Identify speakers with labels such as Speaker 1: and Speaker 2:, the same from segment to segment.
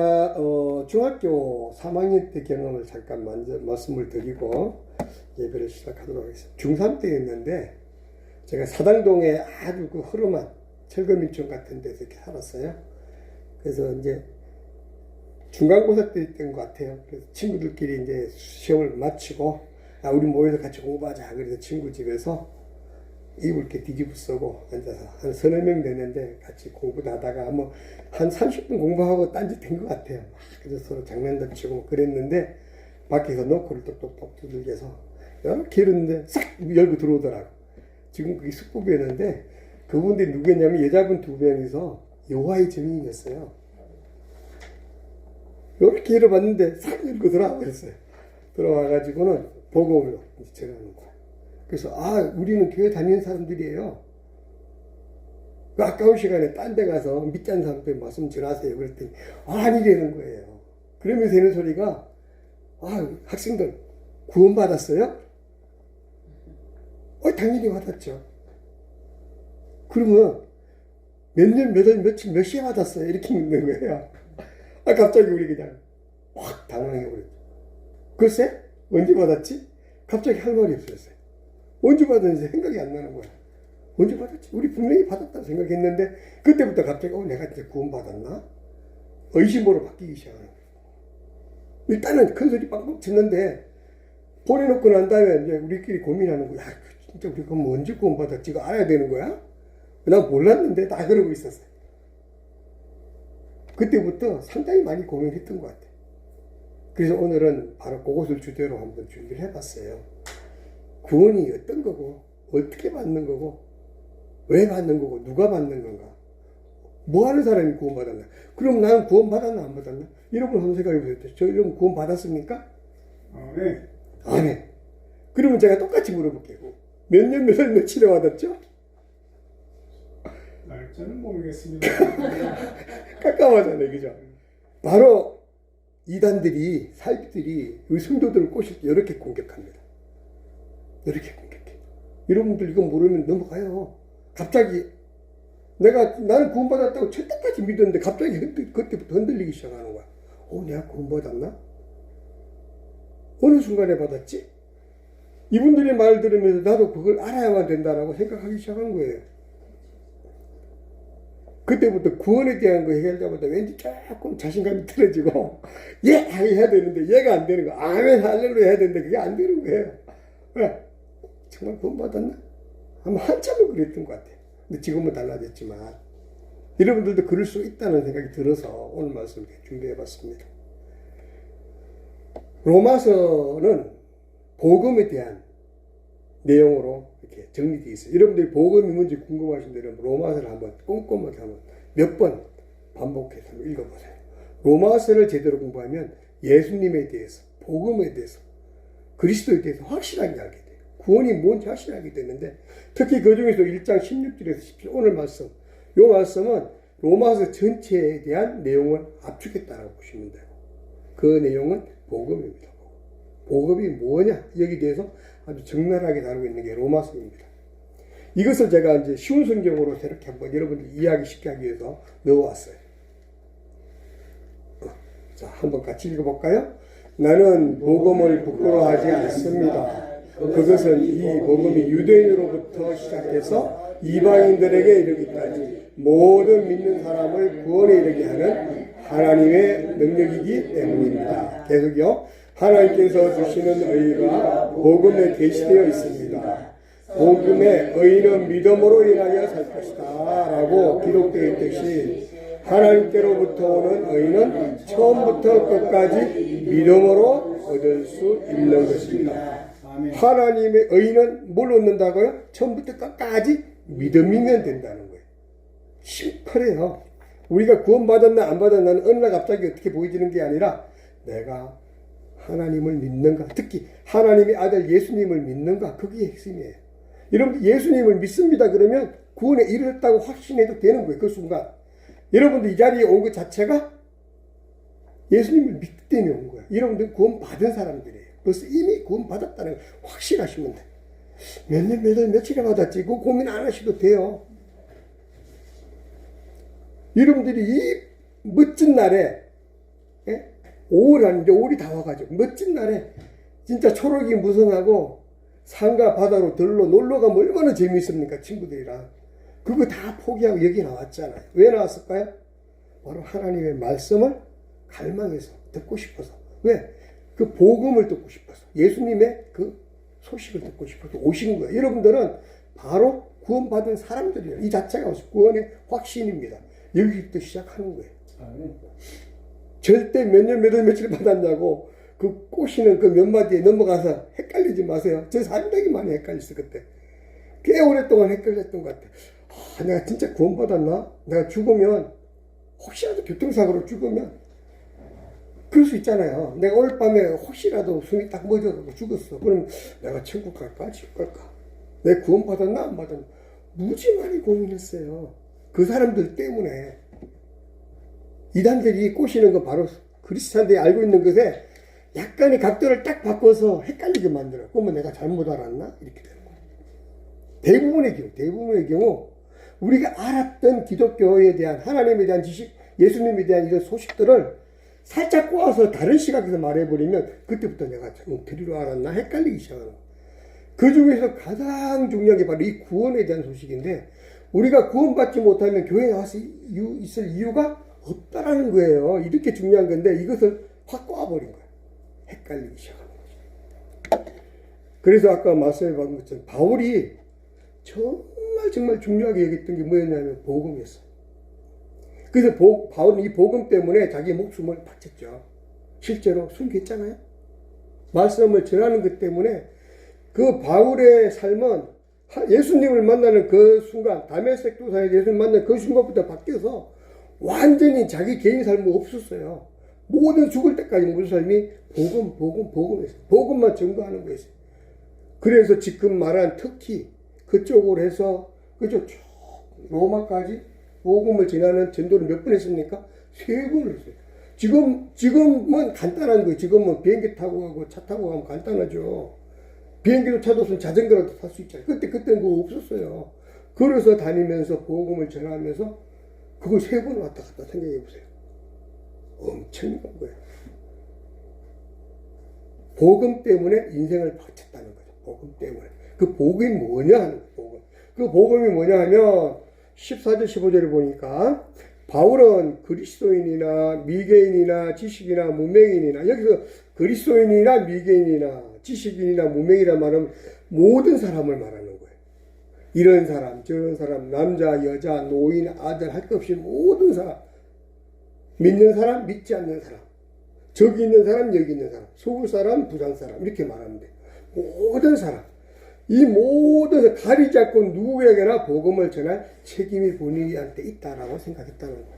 Speaker 1: 제가 중학교 3학년 때 경험을 잠깐 말씀을 드리고 예배를 시작하도록 하겠습니다. 중3 때였는데 제가 사당동에 아주 그 허름한 철거민촌 같은 데서 이렇게 살았어요. 그래서 이제 중간고사 때였던 것 같아요. 그래서 친구들끼리 이제 시험을 마치고 우리 모여서 같이 공부하자. 그래서 친구 집에서 이불 이렇게 뒤집어 쓰고 앉아서 한 서너 명 되는데 같이 공부도 하다가 뭐 한 30분 공부하고 딴짓한 것 같아요. 그래서 서로 장난도 치고 그랬는데 밖에서 노크를 똑똑똑 두들겨서 이렇게 이러는데 싹 열고 들어오더라고. 지금 그게 숙부배였는데 그분들이 누구였냐면 여자분 2명이서 여호와의 증인이었어요. 이렇게 열어봤는데 싹 열고 들어와 버렸어요. 들어와가지고는 복음을 전하는 거야. 그래서 우리는 교회 다니는 사람들이에요. 그 아까운 시간에 딴 데 가서 밑잔 사람들 말씀 전하세요. 그랬더니 아니라는 거예요. 그러면서 하는 소리가 학생들 구원 받았어요? 당연히 받았죠. 그러면 몇 년, 몇 월, 며칠, 몇 시에 받았어요? 이렇게 묻는 거예요. 갑자기 우리 그냥 확 당황해버렸죠. 글쎄? 언제 받았지? 갑자기 할 말이 없었어요. 언제 받았는지 생각이 안 나는 거야. 언제 받았지? 우리 분명히 받았다고 생각했는데 그때부터 갑자기 내가 이제 구원 받았나? 의심으로 바뀌기 시작하는 거예요. 일단은 큰 소리 빵빵 쳤는데 보내놓고 난 다음에 이제 우리끼리 고민하는 거야. 진짜 우리 그럼 언제 구원 받았지? 이거 알아야 되는 거야? 난 몰랐는데 다 그러고 있었어요. 그때부터 상당히 많이 고민했던 것 같아요. 그래서 오늘은 바로 그것을 주제로 한번 준비를 해봤어요. 구원이 어떤 거고, 어떻게 받는 거고, 왜 받는 거고, 누가 받는 건가? 뭐 하는 사람이 구원 받았나? 그럼 나는 구원 받았나, 안 받았나? 여러분 한번 생각해 보세요. 저 여러분 구원 받았습니까?
Speaker 2: 네.
Speaker 1: 안 해. 그러면 제가 똑같이 물어볼게요. 몇 년, 몇 월, 며칠에 받았죠?
Speaker 2: 날짜는 모르겠습니다.
Speaker 1: 깜깜하잖아요, 그죠? 바로 이단들이, 사입들이 우리 성도들을 꼬실 때 이렇게 공격합니다. 이렇게 공격해. 여러분들 이거 모르면 넘어가요. 갑자기 나는 구원받았다고 첫 때까지 믿었는데 갑자기 그때부터 흔들리기 시작하는 거야. 내가 구원받았나? 어느 순간에 받았지? 이분들의 말 들으면서 나도 그걸 알아야만 된다라고 생각하기 시작한 거예요. 그때부터 구원에 대한 거 해결자보다 왠지 조금 자신감이 틀어지고 해야 되는데 얘가 안 되는 거야. 아멘 할렐루야 해야 되는데 그게 안 되는 거예요. 왜? 정말 구원 받았나? 아마 한참을 그랬던 것 같아요. 근데 지금은 달라졌지만 여러분들도 그럴 수 있다는 생각이 들어서 오늘 말씀 준비해 봤습니다. 로마서는 복음에 대한 내용으로 이렇게 정리되어 있어요. 여러분들이 복음이 뭔지 궁금하신 분들은 로마서를 한번 꼼꼼하게 한번 몇 번 반복해서 읽어보세요. 로마서를 제대로 공부하면 예수님에 대해서, 복음에 대해서, 그리스도에 대해서 확실하게 알게 돼요. 구원이 뭔지 확실하게 되는데 특히 그 중에서 1장 16절에서 17절 오늘 말씀, 이 말씀은 로마서 전체에 대한 내용을 압축했다고 보시면 되고 그 내용은 복음입니다. 복음이 뭐냐? 여기 대해서 아주 적나라하게 다루고 있는 게 로마서입니다. 이것을 제가 이제 쉬운 성경으로 이렇게 한번 여러분들 이해하기 쉽게 하기 위해서 넣어왔어요. 자, 한번 같이 읽어볼까요? 나는 복음을 부끄러워하지 않습니다. 그것은 이 복음이 유대인으로부터 시작해서 이방인들에게 이르기까지 모든 믿는 사람을 구원에 이르게 하는 하나님의 능력이기 때문입니다. 계속요. 하나님께서 주시는 의가 복음에 계시되어 있습니다. 복음의 의는 믿음으로 인하여 살 것이다 라고 기록되어 있듯이 하나님께로부터 오는 의는 처음부터 끝까지 믿음으로 얻을 수 있는 것입니다. 하나님의 의는 뭘 얻는다고요? 처음부터 끝까지 믿음이면 된다는 거예요. 심플해요. 우리가 구원받았나 안 받았나는 어느 날 갑자기 어떻게 보여지는 게 아니라 내가 하나님을 믿는가, 특히 하나님의 아들 예수님을 믿는가, 그게 핵심이에요. 여러분 예수님을 믿습니다 그러면 구원에 이르렀다고 확신해도 되는 거예요. 그 순간 여러분들 이 자리에 온 것 자체가 예수님을 믿기 때문에 온 거예요. 여러분들 구원 받은 사람들이에요. 그래서 이미 구원 받았다는 걸 확신하시면 돼요. 몇 년, 몇 월, 며칠에 받았지 그거 고민 안 하셔도 돼요. 여러분들이 이 멋진 날에 예? 5월 아닌데 5월이 다 와가지고 멋진 날에 진짜 초록이 무성하고 산과 바다로 들러 놀러 가면 얼마나 재미있습니까? 친구들이랑. 그거 다 포기하고 여기 나왔잖아요. 왜 나왔을까요? 바로 하나님의 말씀을 갈망해서 듣고 싶어서. 왜? 그 복음을 듣고 싶어서. 예수님의 그 소식을 듣고 싶어서 오신 거예요. 여러분들은 바로 구원받은 사람들이에요. 이 자체가 구원의 확신입니다. 여기부터 시작하는 거예요. 절대 몇 년, 몇 월, 며칠 받았냐고 그 꼬시는 그 몇 마디에 넘어가서 헷갈리지 마세요. 저 상당히 많이 헷갈렸어, 그때. 꽤 오랫동안 헷갈렸던 것 같아. 아, 내가 진짜 구원받았나? 내가 죽으면, 혹시라도 교통사고로 죽으면, 그럴 수 있잖아요. 내가 오늘 밤에 혹시라도 숨이 딱 멎어서 죽었어. 그럼 내가 천국 갈까? 지옥 갈까? 내가 구원받았나? 안 받았나? 무지 많이 고민했어요. 그 사람들 때문에. 이단들이 꼬시는 건 바로 그리스도인들이 알고 있는 것에 약간의 각도를 딱 바꿔서 헷갈리게 만들어요. 그러면 내가 잘못 알았나? 이렇게 되는 거예요. 대부분의 경우 우리가 알았던 기독교에 대한 하나님에 대한 지식, 예수님에 대한 이런 소식들을 살짝 꼬아서 다른 시각에서 말해버리면 그때부터 내가 잘못 들이로 알았나? 헷갈리기 시작하는 거예요. 그 중에서 가장 중요한 게 바로 이 구원에 대한 소식인데 우리가 구원받지 못하면 교회에 나와서 있을 이유가 없다라는 거예요. 이렇게 중요한 건데 이것을 확 꼬아버린 거예요. 헷갈리기 시작하는 거죠. 그래서 아까 말씀해 본 것처럼 바울이 정말 중요하게 여겼던 게 뭐였냐면 복음이었어요. 그래서 바울은 이 복음 때문에 자기 목숨을 바쳤죠. 실제로 숨겼잖아요. 말씀을 전하는 것 때문에 그 바울의 삶은 예수님을 만나는 그 순간, 다메섹 도상에서 예수님을 만나는 그 순간부터 바뀌어서 완전히 자기 개인 삶은 없었어요. 모든 죽을 때까지 모든 삶이 복음이었어요. 복음만 증거하는 거였어요. 그래서 지금 말한 특히 그쪽으로 해서 그쪽 쭉 로마까지 복음을 전하는 전도를 몇 번 했습니까? 3번을 했어요. 지금은 간단한 거예요. 지금은 비행기 타고 가고 차 타고 가면 간단하죠. 비행기도 차도 없으면 자전거라도 탈 수 있잖아요. 그때는 그거 없었어요. 그래서 다니면서 복음을 전하면서 그걸 3번 왔다 갔다 생각해 보세요. 엄청난 거예요. 복음 때문에 인생을 바쳤다는 거죠. 복음 때문에. 그 복음이 뭐냐 하는 거예요. 복음. 그 복음이 뭐냐 하면 14절 15절을 보니까 바울은 그리스도인이나 미개인이나 지식이나 무명인이나 여기서 그리스도인이나 미개인이나 지식인이나 무명이라 말하면 모든 사람을 말하는 거예요. 이런 사람, 저런 사람, 남자, 여자, 노인, 아들 할 것 없이 모든 사람, 믿는 사람, 믿지 않는 사람, 저기 있는 사람, 여기 있는 사람, 서울 사람, 부산 사람 이렇게 말하면 돼요. 모든 사람, 이 모든 가리지 않고 누구에게나 복음을 전할 책임이 본인한테 있다라고 생각했다는 거예요.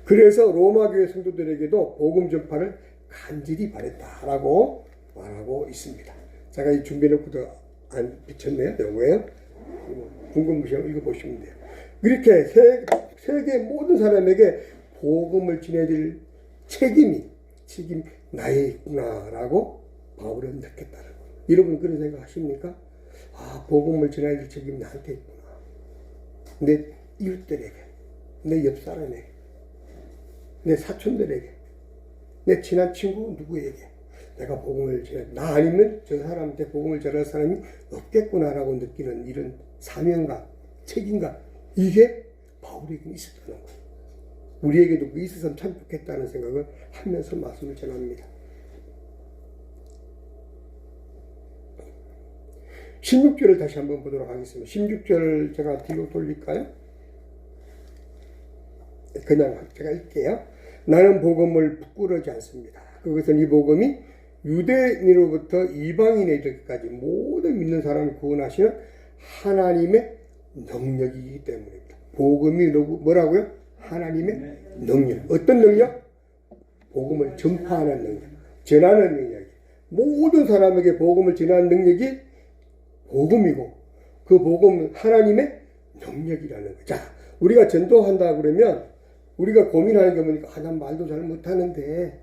Speaker 1: 그래서 로마 교회 성도들에게도 복음 전파를 간절히 바랬다라고 말하고 있습니다. 제가 이 준비해놓고도 안 비쳤네요. 영어에 궁금하시면 읽어보시면 돼요. 이렇게 세계 모든 사람에게 복음을 전해줄 책임이 나에 있구나라고 바울은 느꼈다는 거예요. 여러분 그런 생각 하십니까? 아, 복음을 전해줄 책임이 나한테 있구나. 내 이웃들에게, 내 옆 사람에게, 내 사촌들에게, 내 친한 친구 누구에게 내가 복음을 전해, 나 아니면 저 사람한테 복음을 전할 사람이 없겠구나라고 느끼는 이런 사명감, 책임감, 이게 바울에게 있었다는 거예요. 우리에게도 그 있었으면 참 좋겠다는 생각을 하면서 말씀을 전합니다. 16절을 다시 한번 보도록 하겠습니다. 16절 제가 뒤로 돌릴까요? 그냥 제가 읽게요. 나는 복음을 부끄러워하지 않습니다. 그것은 이 복음이 유대인으로부터 이방인에 이르기까지 모든 믿는 사람을 구원하시는 하나님의 능력이기 때문입니다. 복음이 뭐라고요? 하나님의 능력. 어떤 능력? 복음을 전파하는 능력, 전하는 능력이. 모든 사람에게 복음을 전하는 능력이 복음이고 그 복음은 하나님의 능력이라는 거죠. 자, 우리가 전도한다 그러면 우리가 고민하는 게 뭐니까 난 말도 잘 못하는데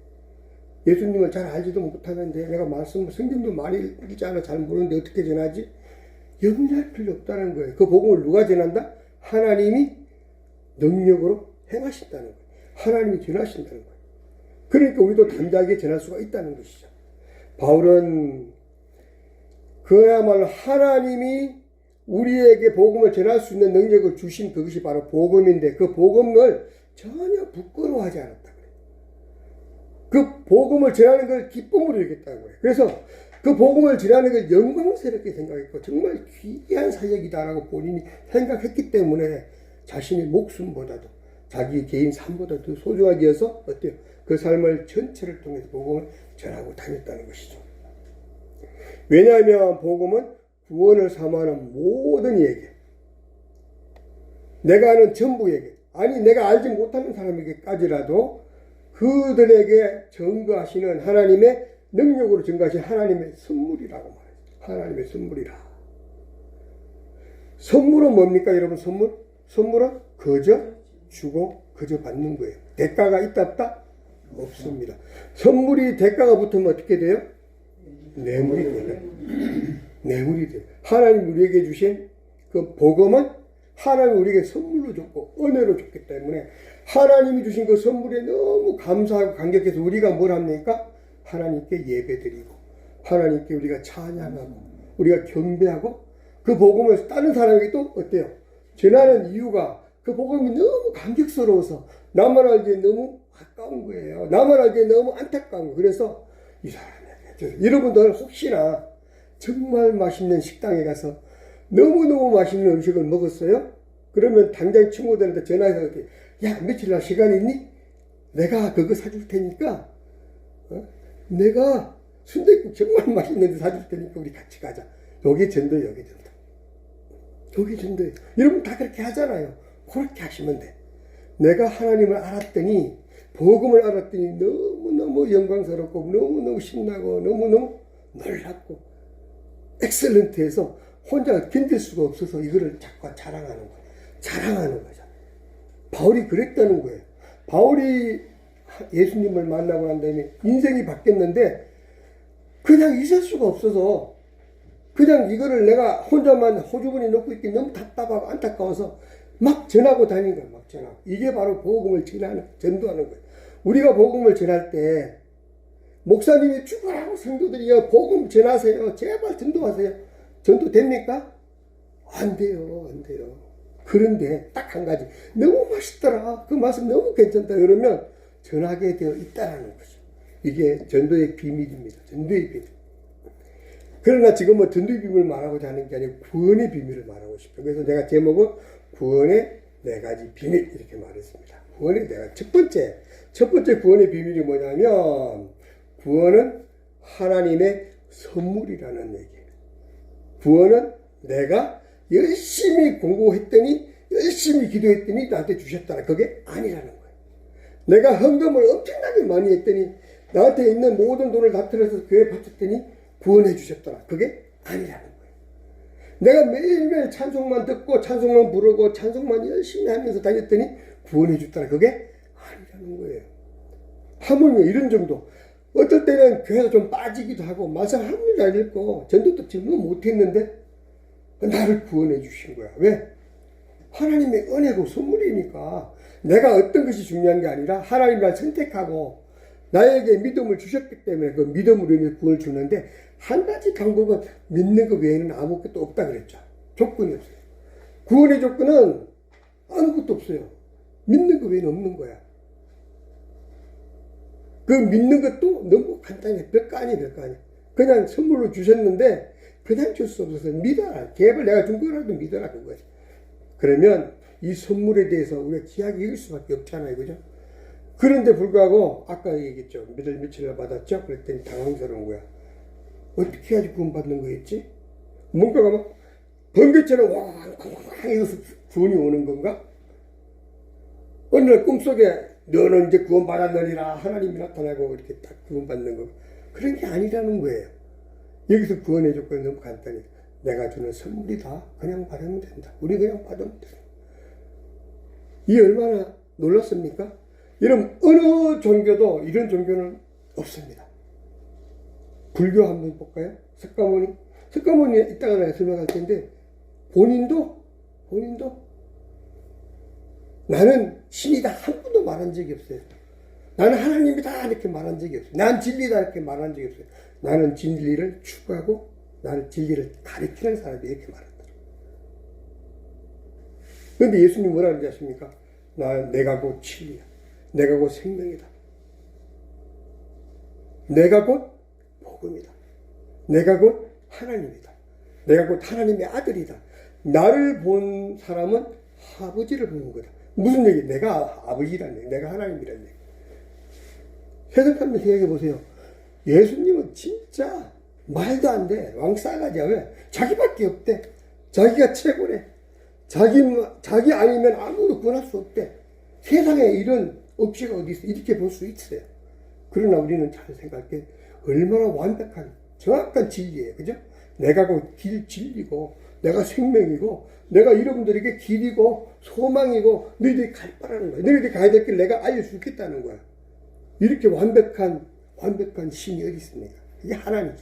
Speaker 1: 예수님을 잘 알지도 못하는데 내가 성경도 많이 읽지 않아 잘 모르는데 어떻게 전하지? 염려할 필요 없다는 거예요. 그 복음을 누가 전한다? 하나님이 능력으로 행하신다는 거예요. 하나님이 전하신다는 거예요. 그러니까 우리도 담대하게 전할 수가 있다는 것이죠. 바울은 그야말로 하나님이 우리에게 복음을 전할 수 있는 능력을 주신 그것이 바로 복음인데 그 복음을 전혀 부끄러워하지 않았다 그래요. 그 복음을 전하는 걸 기쁨으로 여겼다는 거예요. 그래서 그 복음을 전하는 걸 영광스럽게 생각했고 정말 귀한 사역이다라고 본인이 생각했기 때문에 자신의 목숨보다도 자기 개인 삶보다도 소중하게 여서 어때요? 그 삶을 전체를 통해서 복음을 전하고 다녔다는 것이죠. 왜냐하면 복음은 구원을 사모하는 모든 이에게, 내가 아는 전부에게, 아니 내가 알지 못하는 사람에게까지라도 그들에게 증거하시는 하나님의 능력으로 증거하신 하나님의 선물이라고 말해요. 하나님의 선물이라. 선물은 뭡니까 여러분? 선물은 그저 주고 그저 받는 거예요. 대가가 있다 없다? 없습니다. 선물이 대가가 붙으면 어떻게 돼요? 뇌물이 돼요. 뇌물이 돼요. 하나님 우리에게 주신 그 복음은 하나님이 우리에게 선물로 줬고 은혜로 줬기 때문에 하나님이 주신 그 선물에 너무 감사하고 감격해서 우리가 뭘 합니까? 하나님께 예배드리고 하나님께 우리가 찬양하고 우리가 경배하고 그 복음을 다른 사람에게 또 어때요? 전하는 이유가 그 복음이 너무 감격스러워서 나만 알기에 너무 아까운 거예요. 나만 알기에 너무 안타까운 거예요. 그래서 이 사람에게 여러분들 혹시나 정말 맛있는 식당에 가서 너무너무 맛있는 음식을 먹었어요? 그러면 당장 친구들한테 전화해서 이렇게 야 며칠 날 시간 있니? 내가 그거 사줄 테니까 내가 순댓국 정말 맛있는데 사줄 테니까 우리 같이 가자. 요게 전도예요. 요게 전도. 요게 전도예요. 여러분 다 그렇게 하잖아요. 그렇게 하시면 돼. 내가 하나님을 알았더니 복음을 알았더니 너무너무 영광스럽고 너무너무 신나고 너무너무 놀랍고 엑셀런트해서 혼자 견딜 수가 없어서 이거를 자꾸 자랑하는 거예요. 자랑하는 거죠. 바울이 그랬다는 거예요. 바울이 예수님을 만나고 난 다음에 인생이 바뀌었는데 그냥 있을 수가 없어서 그냥 이거를 내가 혼자만 호주머니에 넣고 있기 너무 답답하고 안타까워서 막 전하고 다니는 거예요. 막 전하고. 이게 바로 복음을 전도하는 거예요. 우리가 복음을 전할 때 목사님이 죽으라고 성도들이 복음 전하세요. 제발 전도하세요. 전도 됩니까? 안 돼요. 안 돼요. 그런데 딱 한 가지. 너무 맛있더라. 그 맛은 너무 괜찮다. 그러면 전하게 되어 있다는 거죠. 이게 전도의 비밀입니다. 전도의 비밀. 그러나 지금 뭐 전도의 비밀을 말하고자 하는 게 아니고 구원의 비밀을 말하고 싶어요. 그래서 내가 제목은 구원의 4가지 비밀 이렇게 말했습니다. 구원의 4가지. 첫 번째 구원의 비밀이 뭐냐면 구원은 하나님의 선물이라는 얘기예요. 구원은 내가 열심히 공부했더니 열심히 기도했더니 나한테 주셨다라. 그게 아니라는 거예요. 내가 헌금을 엄청나게 많이 했더니 나한테 있는 모든 돈을 다 틀어서 교회에 바쳤더니 구원해 주셨더라. 그게 아니라는 거예요. 내가 매일매일 찬송만 듣고 찬송만 부르고 찬송만 열심히 하면서 다녔더니 구원해 줬더라. 그게 아니라는 거예요. 하물며 이런 정도. 어떨 때는 교회에서 좀 빠지기도 하고 말씀 한문도 안 읽고 전도도 지금 못했는데 나를 구원해 주신 거야. 왜? 하나님의 은혜고 선물이니까. 내가 어떤 것이 중요한 게 아니라 하나님 날 선택하고 나에게 믿음을 주셨기 때문에 그 믿음으로 구원을 주는데 한 가지 방법은 믿는 것 외에는 아무것도 없다 그랬죠. 조건이 없어요. 구원의 조건은 아무것도 없어요. 믿는 것 외에는 없는 거야. 그 믿는 것도 너무 간단해. 별거 아니야. 그냥 선물로 주셨는데 그냥 줄 수 없어서 믿어라. 개발 내가 준 거라도 믿어라. 그거야. 그러면 이 선물에 대해서 우리가 귀하게 여길 수밖에 없잖아요. 그죠? 그런데 불구하고 아까 얘기했죠. 며칠 받았죠? 그랬더니 당황스러운 거야. 어떻게 해야지 구원받는 거였지? 뭔가가 막 번개처럼 왕 해서 구원이 오는 건가? 어느 날 꿈속에 너는 이제 구원받았느니라 하나님이 나타나고 이렇게 딱 구원받는 거. 그런 게 아니라는 거예요. 여기서 구원의 조건이 너무 간단해. 내가 주는 선물이다. 그냥 받으면 된다. 우리 그냥 받으면 된다. 이 얼마나 놀랐습니까? 여러분 어느 종교도 이런 종교는 없습니다. 불교 한번 볼까요? 석가모니 이따가 내가 설명할 텐데 본인도 나는 신이다 한 번도 말한 적이 없어요. 나는 하나님이다 이렇게 말한 적이 없어요. 난 진리다 이렇게 말한 적이 없어요. 나는 진리를 추구하고 나는 진리를 가리키는 사람이 이렇게 말한다. 그런데 예수님 뭐라 그러지 않습니까? 내가 곧 진리야. 내가 곧 생명이다. 내가 곧 복음이다. 내가 곧 하나님이다. 내가 곧 하나님의 아들이다. 나를 본 사람은 아버지를 보는 거다. 무슨 얘기? 내가 아버지라는 얘기, 내가 하나님이라는 얘기. 세상 사람들 생각해 보세요. 예수님은 진짜 말도 안 돼. 왕싸가지야. 왜? 자기밖에 없대. 자기가 최고래. 자기 아니면 아무도 구할 수 없대. 세상에 이런 업체가 어디 있어? 이렇게 볼 수 있어요. 그러나 우리는 잘 생각해. 얼마나 완벽한, 정확한 진리예요. 그죠? 내가 곧 진리고, 내가 생명이고, 내가 여러분들에게 길이고, 소망이고, 너희들이 갈 바라는 거야. 너희들이 가야 될 길 내가 알려주겠다는 거야. 이렇게 완벽한 신이 어디 있습니까? 이게 하나님.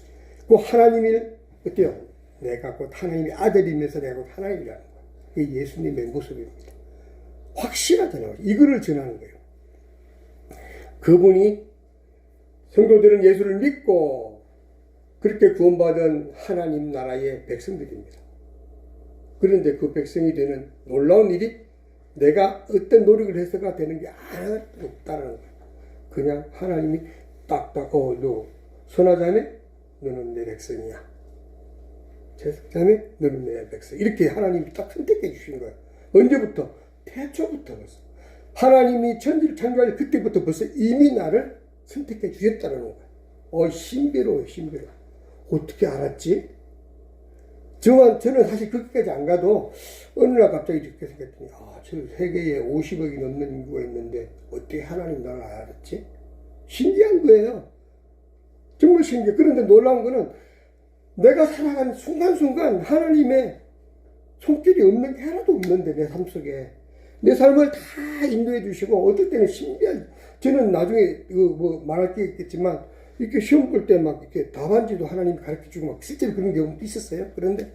Speaker 1: 그 하나님이 어때요? 내가 곧 하나님의 아들이면서 내가 곧 하나님이라는 거야. 이게 예수님의 모습입니다. 확실하잖아요. 이거를 전하는 거예요. 그분이 성도들은 예수를 믿고 그렇게 구원받은 하나님 나라의 백성들입니다. 그런데 그 백성이 되는 놀라운 일이 내가 어떤 노력을 해서가 되는 게 하나도 없다는 거예요. 그냥 하나님이 딱딱 너 선하자매 너는 내 백성이야. 제사자매 너는 내 백성. 이렇게 하나님이 딱 선택해 주신 거예요. 언제부터? 태초부터 벌써. 하나님이 천지를 창조할 그때부터 벌써 이미 나를 선택해 주셨다는 거예요. 신비로워요, 신비로워. 어떻게 알았지? 저는 사실 그렇게까지 안 가도 어느 날 갑자기 이렇게 생각했더니 저 세계에 50억이 넘는 인구가 있는데 어떻게 하나님 나를 알았지? 신기한 거예요. 정말 신기해. 그런데 놀라운 거는 내가 살아가는 순간순간 하나님의 손길이 없는 게 하나도 없는데 내 삶 속에 내 삶을 다 인도해 주시고 어떨 때는 신비한 저는 나중에 말할 게 있겠지만 이렇게 시험 볼 때 막 이렇게 답안지도 하나님이 가르쳐 주고 막 실제로 그런 경우도 있었어요. 그런데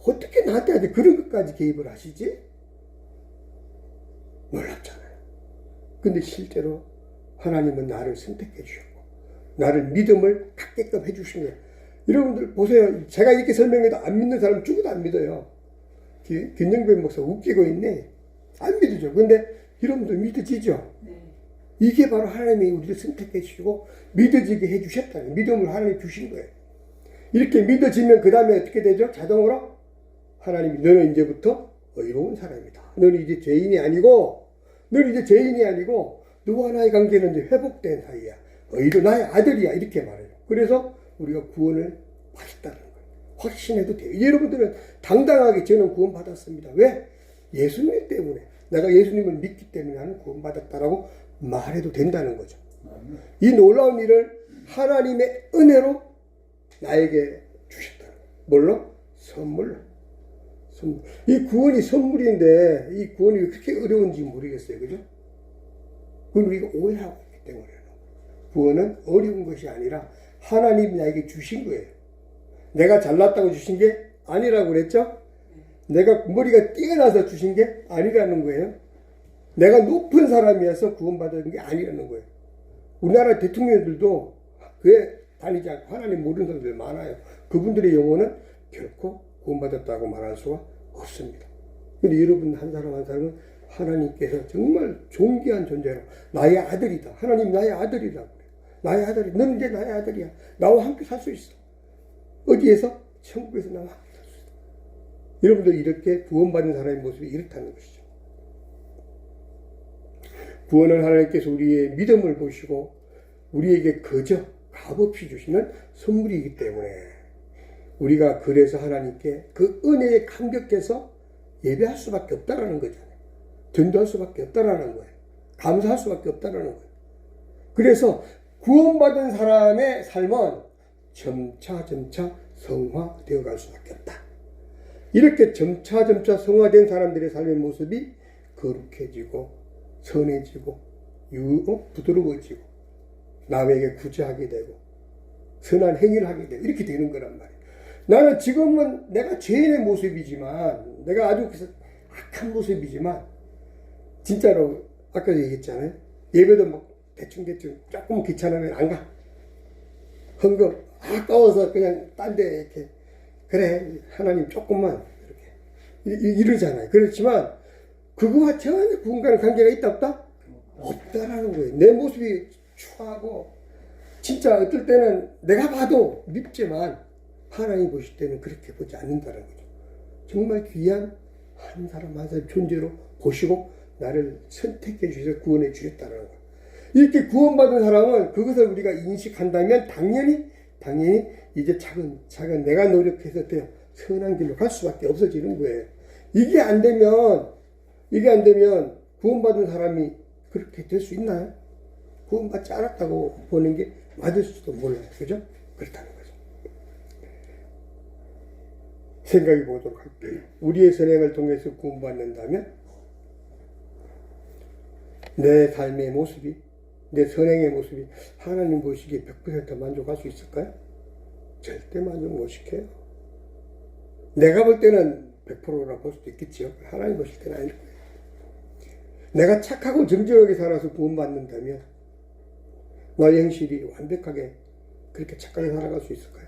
Speaker 1: 어떻게 나한테 그런 것까지 개입을 하시지? 놀랍잖아요. 근데 실제로 하나님은 나를 선택해 주셨고 나를 믿음을 갖게끔 해 주신 거예요. 여러분들 보세요. 제가 이렇게 설명해도 안 믿는 사람 죽어도 안 믿어요. 김영배 목사 웃기고 있네. 안 믿어죠. 근데 여러분들 믿어지죠? 네. 이게 바로 하나님이 우리를 선택해 주시고 믿어지게 해 주셨다는 믿음을 하나님이 주신 거예요. 이렇게 믿어지면 그 다음에 어떻게 되죠? 자동으로 하나님이 너는 이제부터 의로운 사람이다. 너는 이제 죄인이 아니고 너와 나의 관계는 이제 회복된 사이야. 나의 아들이야. 이렇게 말해요. 그래서 우리가 구원을 받았다는 거예요. 확신해도 돼요. 여러분들은 당당하게 저는 구원받았습니다. 왜? 예수님 때문에. 내가 예수님을 믿기 때문에 나는 구원받았다라고 말해도 된다는 거죠. 이 놀라운 일을 하나님의 은혜로 나에게 주셨다는 거예요. 뭘로? 선물로. 이 구원이 선물인데 이 구원이 왜 그렇게 어려운지 모르겠어요. 그죠? 그건 우리가 오해하고 있기 때문에. 구원은 어려운 것이 아니라 하나님이 나에게 주신 거예요. 내가 잘났다고 주신 게 아니라고 그랬죠? 내가 머리가 뛰어나서 주신 게 아니라는 거예요. 내가 높은 사람이어서 구원받은 게 아니라는 거예요. 우리나라 대통령들도 교회 다니지 않고 하나님 모르는 사람들 많아요. 그분들의 영혼은 결코 구원받았다고 말할 수가 없습니다. 근데 여러분 한 사람 한 사람은 하나님께서 정말 존귀한 존재로 나의 아들이다. 하나님 나의 아들이라고 그래요. 나의 아들이. 너는 이제 나의 아들이야. 나와 함께 살 수 있어. 어디에서? 천국에서 나와 함께 살 수 있어. 여러분들 이렇게 구원받은 사람의 모습이 이렇다는 것이죠. 구원은 하나님께서 우리의 믿음을 보시고 우리에게 그저 값없이 주시는 선물이기 때문에 우리가 그래서 하나님께 그 은혜에 감격해서 예배할 수밖에 없다라는 거잖아요. 전도할 수밖에 없다라는 거예요. 감사할 수밖에 없다라는 거예요. 그래서 구원받은 사람의 삶은 점차 성화되어 갈 수밖에 없다. 이렇게 점차 성화된 사람들의 삶의 모습이 거룩해지고 선해지고 부드러워지고 남에게 구제하게 되고 선한 행위를 하게 되고 이렇게 되는 거란 말이에요. 나는 지금은 내가 죄인의 모습이지만 내가 아주 악한 모습이지만 진짜로 아까 얘기했잖아요. 예배도 막 대충 조금 귀찮으면 안 가. 헌금 아까워서 그냥 딴 데 이렇게 그래 하나님 조금만 이렇게 이러잖아요. 그렇지만 그거와 전혀 구원과는 관계가 있다 없다? 없다라는 거예요. 내 모습이 추하고 진짜 어떨 때는 내가 봐도 밉지만 하나님 보실 때는 그렇게 보지 않는다는 거죠. 정말 귀한 한 사람 한 사람 존재로 보시고 나를 선택해 주셔서 구원해 주셨다는 거예요. 이렇게 구원받은 사람은 그것을 우리가 인식한다면 당연히 이제 작은 내가 노력해서 돼요. 선한 길로 갈 수밖에 없어지는 거예요. 이게 안 되면 구원받은 사람이 그렇게 될 수 있나요? 구원받지 않았다고 보는 게 맞을 수도 몰라요. 그죠? 그렇다는 거죠. 생각해 보도록 할게요. 우리의 선행을 통해서 구원받는다면 내 삶의 모습이, 내 선행의 모습이 하나님 보시기에 100% 만족할 수 있을까요? 절대 만족 못 시켜요. 내가 볼 때는 100%라 볼 수도 있겠지요. 하나님 보실 때는 아닐 거예요. 내가 착하고 정직하게 살아서 구원받는다면 나의 행실이 완벽하게 그렇게 착하게 살아갈 수 있을까요?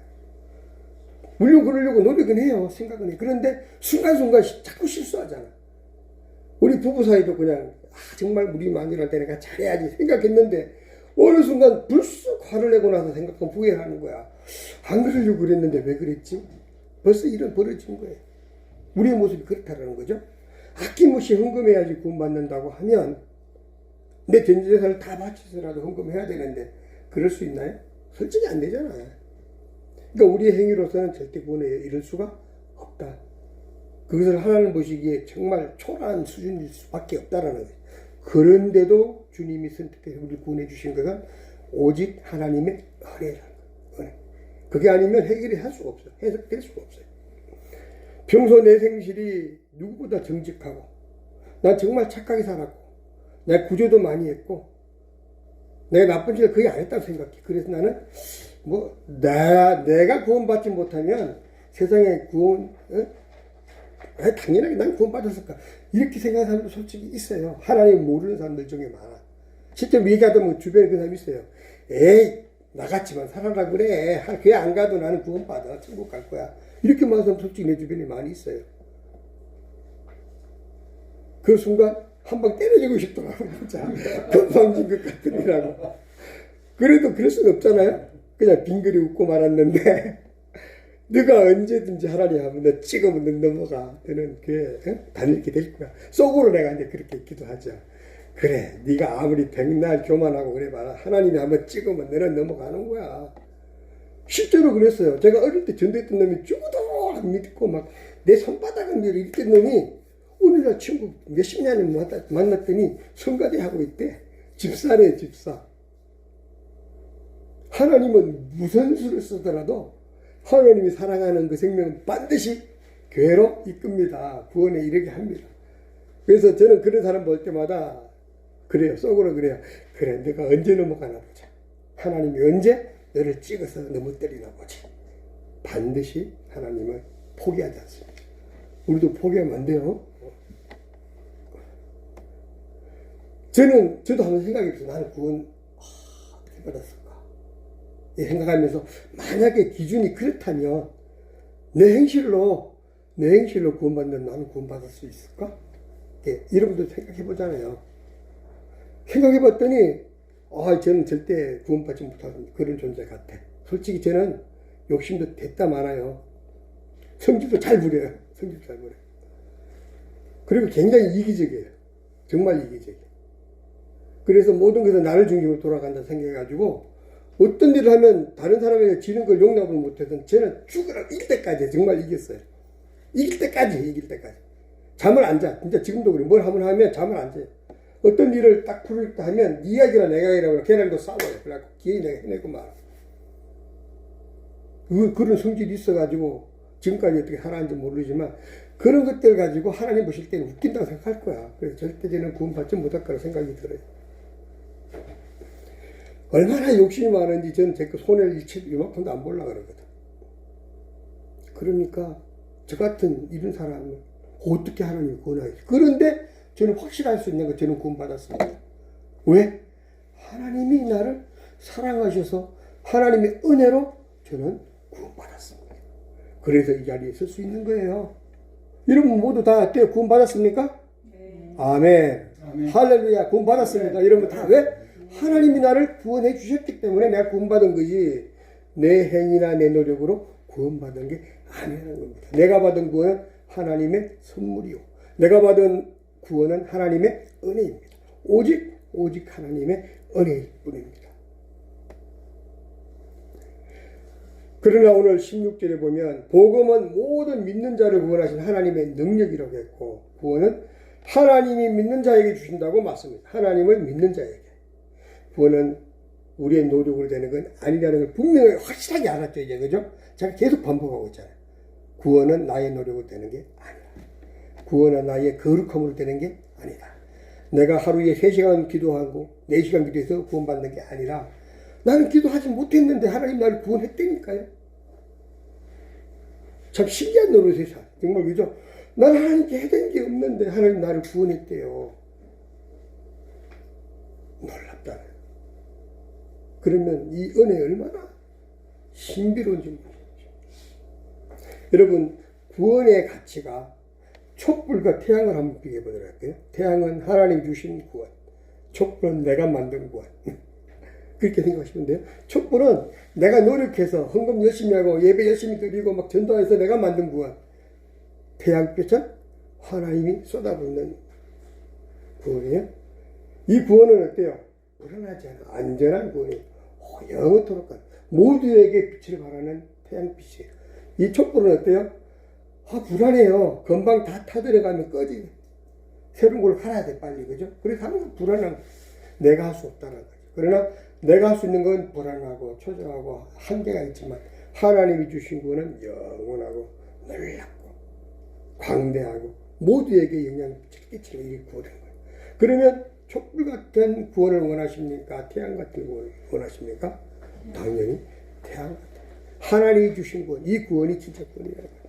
Speaker 1: 물론 그러려고 노력은 해요. 생각은 해요. 그런데 순간순간 자꾸 실수하잖아. 우리 부부 사이도 그냥 정말 우리 마누라한테 내가 잘해야지 생각했는데 어느 순간 불쑥 화를 내고 나서 생각하면 후회를 하는 거야. 안 그러려고 그랬는데 왜 그랬지? 벌써 이런 벌어진 거예요. 우리의 모습이 그렇다는 거죠. 아낌없이 헌금해야지 구원받는다고 하면 내 전재산을 다 바쳐서라도 헌금해야 되는데 그럴 수 있나요? 솔직히 안 되잖아요. 그러니까 우리의 행위로서는 절대 구원에 이를 수가 없다. 그것을 하나님 보시기에 정말 초라한 수준일 수밖에 없다라는 거예요. 그런데도 주님이 선택해서 우리를 구원해 주신 것은 오직 하나님의 은혜라는 거예요. 그게 아니면 해결이 할 수가 없어요. 해석될 수가 없어요. 평소 내 생실이 누구보다 정직하고 난 정말 착하게 살았고 내가 구조도 많이 했고 내가 나쁜 짓을 거의 안 했다고 생각해. 그래서 나는 내가 구원받지 못하면 세상에 구원 당연하게 난 구원받았을까 이렇게 생각하는 사람도 솔직히 있어요. 하나님 모르는 사람들 중에 많아. 실제 얘기하다 보면 주변에 그 사람이 있어요. 에이 나같지만 살아라 그래. 교회 안 가도 나는 구원받아. 천국 갈 거야. 이렇게 말하는 사람 솔직히 내 주변에 많이 있어요. 그 순간 한 방 때려주고 싶더라고. 진짜 건방진 것 같으니라고. 그래도 그럴 수는 없잖아요. 그냥 빙그리 웃고 말았는데 네가 언제든지 하라니 하면 너 찍으면 너 넘어가. 너는 교회 다니게 될 거야. 속으로 내가 이제 그렇게 기도하죠. 그래 네가 아무리 백날 교만하고 그래 봐라. 하나님이 한번 찍으면 너는 넘어가는 거야. 실제로 그랬어요. 제가 어릴 때 전도했던 놈이 죽어도 안 믿고 막 내 손바닥을 밀어 이랬던 놈이 오늘날 친구 몇십 년을 만났더니 성가대 하고 있대. 집사래 집사. 하나님은 무슨 수를 쓰더라도 하나님이 사랑하는 그 생명은 반드시 교회로 이끕니다. 구원에 이르게 합니다. 그래서 저는 그런 사람 볼 때마다 그래요. 속으로 그래요. 그래 내가 언제 넘어가나 보자. 하나님이 언제 너를 찍어서 넘어뜨리나 보지. 반드시 하나님은 포기하지 않습니다. 우리도 포기하면 안 돼요. 저도 한번 생각해봤어요. 나는 구원 어떻게 받았을까? 생각하면서 만약에 기준이 그렇다면 내 행실로 구원받는 나는 구원받을 수 있을까? 여러분도 생각해보잖아요. 생각해봤더니 저는 절대 구원받지 못하는 그런 존재 같아. 솔직히 저는 욕심도 됐다 많아요. 성질도 잘 부려요. 그리고 굉장히 이기적이에요. 정말 이기적이에요. 그래서 모든 것은 나를 중심으로 돌아간다 생각해가지고 어떤 일을 하면 다른 사람에게 지는 걸 용납을 못해서 저는 이길 때까지 정말 이겼어요. 이길 때까지. 잠을 안 자. 진짜 지금도 그래. 뭘 하면 잠을 안 자요. 어떤 일을 딱 풀었다 하면 네 이야기나 내가 이라고 걔랑도 싸워요. 그래갖고 기회 내가 해내고 말. 그런 성질이 있어가지고 지금까지 어떻게 살아왔는지 모르지만 그런 것들 가지고 하나님 보실 때는 웃긴다고 생각할 거야. 그래서 절대 저는 구원받지 못할 거라 생각이 들어요. 얼마나 욕심이 많은지 저는 제 손을 이만큼도 안 보려고 그러거든. 그러니까 저 같은 이런 사람은 어떻게 하나님이 구원하겠지. 그런데 저는 확실할 수 있는 거 저는 구원받았습니다. 왜? 하나님이 나를 사랑하셔서 하나님의 은혜로 저는 구원받았습니다. 그래서 이 자리에 설 수 있는 거예요. 여러분 모두 다 어때요? 구원받았습니까? 네. 아멘. 아멘. 할렐루야. 구원받았습니다. 여러분 다 왜? 하나님이 나를 구원해 주셨기 때문에 내가 구원받은 거지 내 행위나 내 노력으로 구원받은 게 아니라는 겁니다. 내가 받은 구원은 하나님의 선물이요. 내가 받은 구원은 하나님의 은혜입니다. 오직 하나님의 은혜일 뿐입니다. 그러나 오늘 16절에 보면 복음은 모든 믿는 자를 구원하신 하나님의 능력이라고 했고 구원은 하나님이 믿는 자에게 주신다고 맞습니다. 하나님을 믿는 자에게. 구원은 우리의 노력으로 되는 건 아니라는 걸 분명히 확실하게 알았죠. 이제 그죠? 제가 계속 반복하고 있잖아요. 구원은 나의 노력으로 되는 게 아니다. 구원은 나의 거룩함으로 되는 게 아니다. 내가 하루에 3시간 기도하고 4시간 기도해서 구원받는 게 아니라 나는 기도하지 못했는데 하나님 나를 구원했다니까요. 참 신기한 노릇이에요. 정말 그죠? 나는 하나님께 해된 게 없는데 하나님 나를 구원했대요. 놀랍다. 그러면 이 은혜 얼마나 신비로운지 모르겠어요. 여러분 구원의 가치가 촛불과 태양을 한번 비교해보도록 할게요. 태양은 하나님 주신 구원, 촛불은 내가 만든 구원. 그렇게 생각하시면 돼요. 촛불은 내가 노력해서 헌금 열심히 하고 예배 열심히 드리고 막 전도해서 내가 만든 구원. 태양빛은 하나님이 쏟아붓는 구원이에요. 이 구원은 어때요? 불안하지 않아. 안전한 구원이에요. 영원토록 모두에게 빛을 발하는 태양빛이에요. 이 촛불은 어때요? 불안해요. 금방 다 타들어가면 꺼지. 새로운 걸 갈아야 돼, 빨리. 그죠? 그래서 항상 불안한, 내가 할 수 없다는 거죠. 그러나 내가 할 수 있는 건 불안하고 초조하고 한계가 있지만 하나님이 주신 구원은 영원하고 놀랍고 광대하고 모두에게 영향을 끼치는 이 구원인 거예요. 그러면 촛불 같은 구원을 원하십니까? 태양 같은 구원을 원하십니까? 당연히 태양 같은. 하나님이 주신 구원, 이 구원이 진짜 구원이라는 거예요.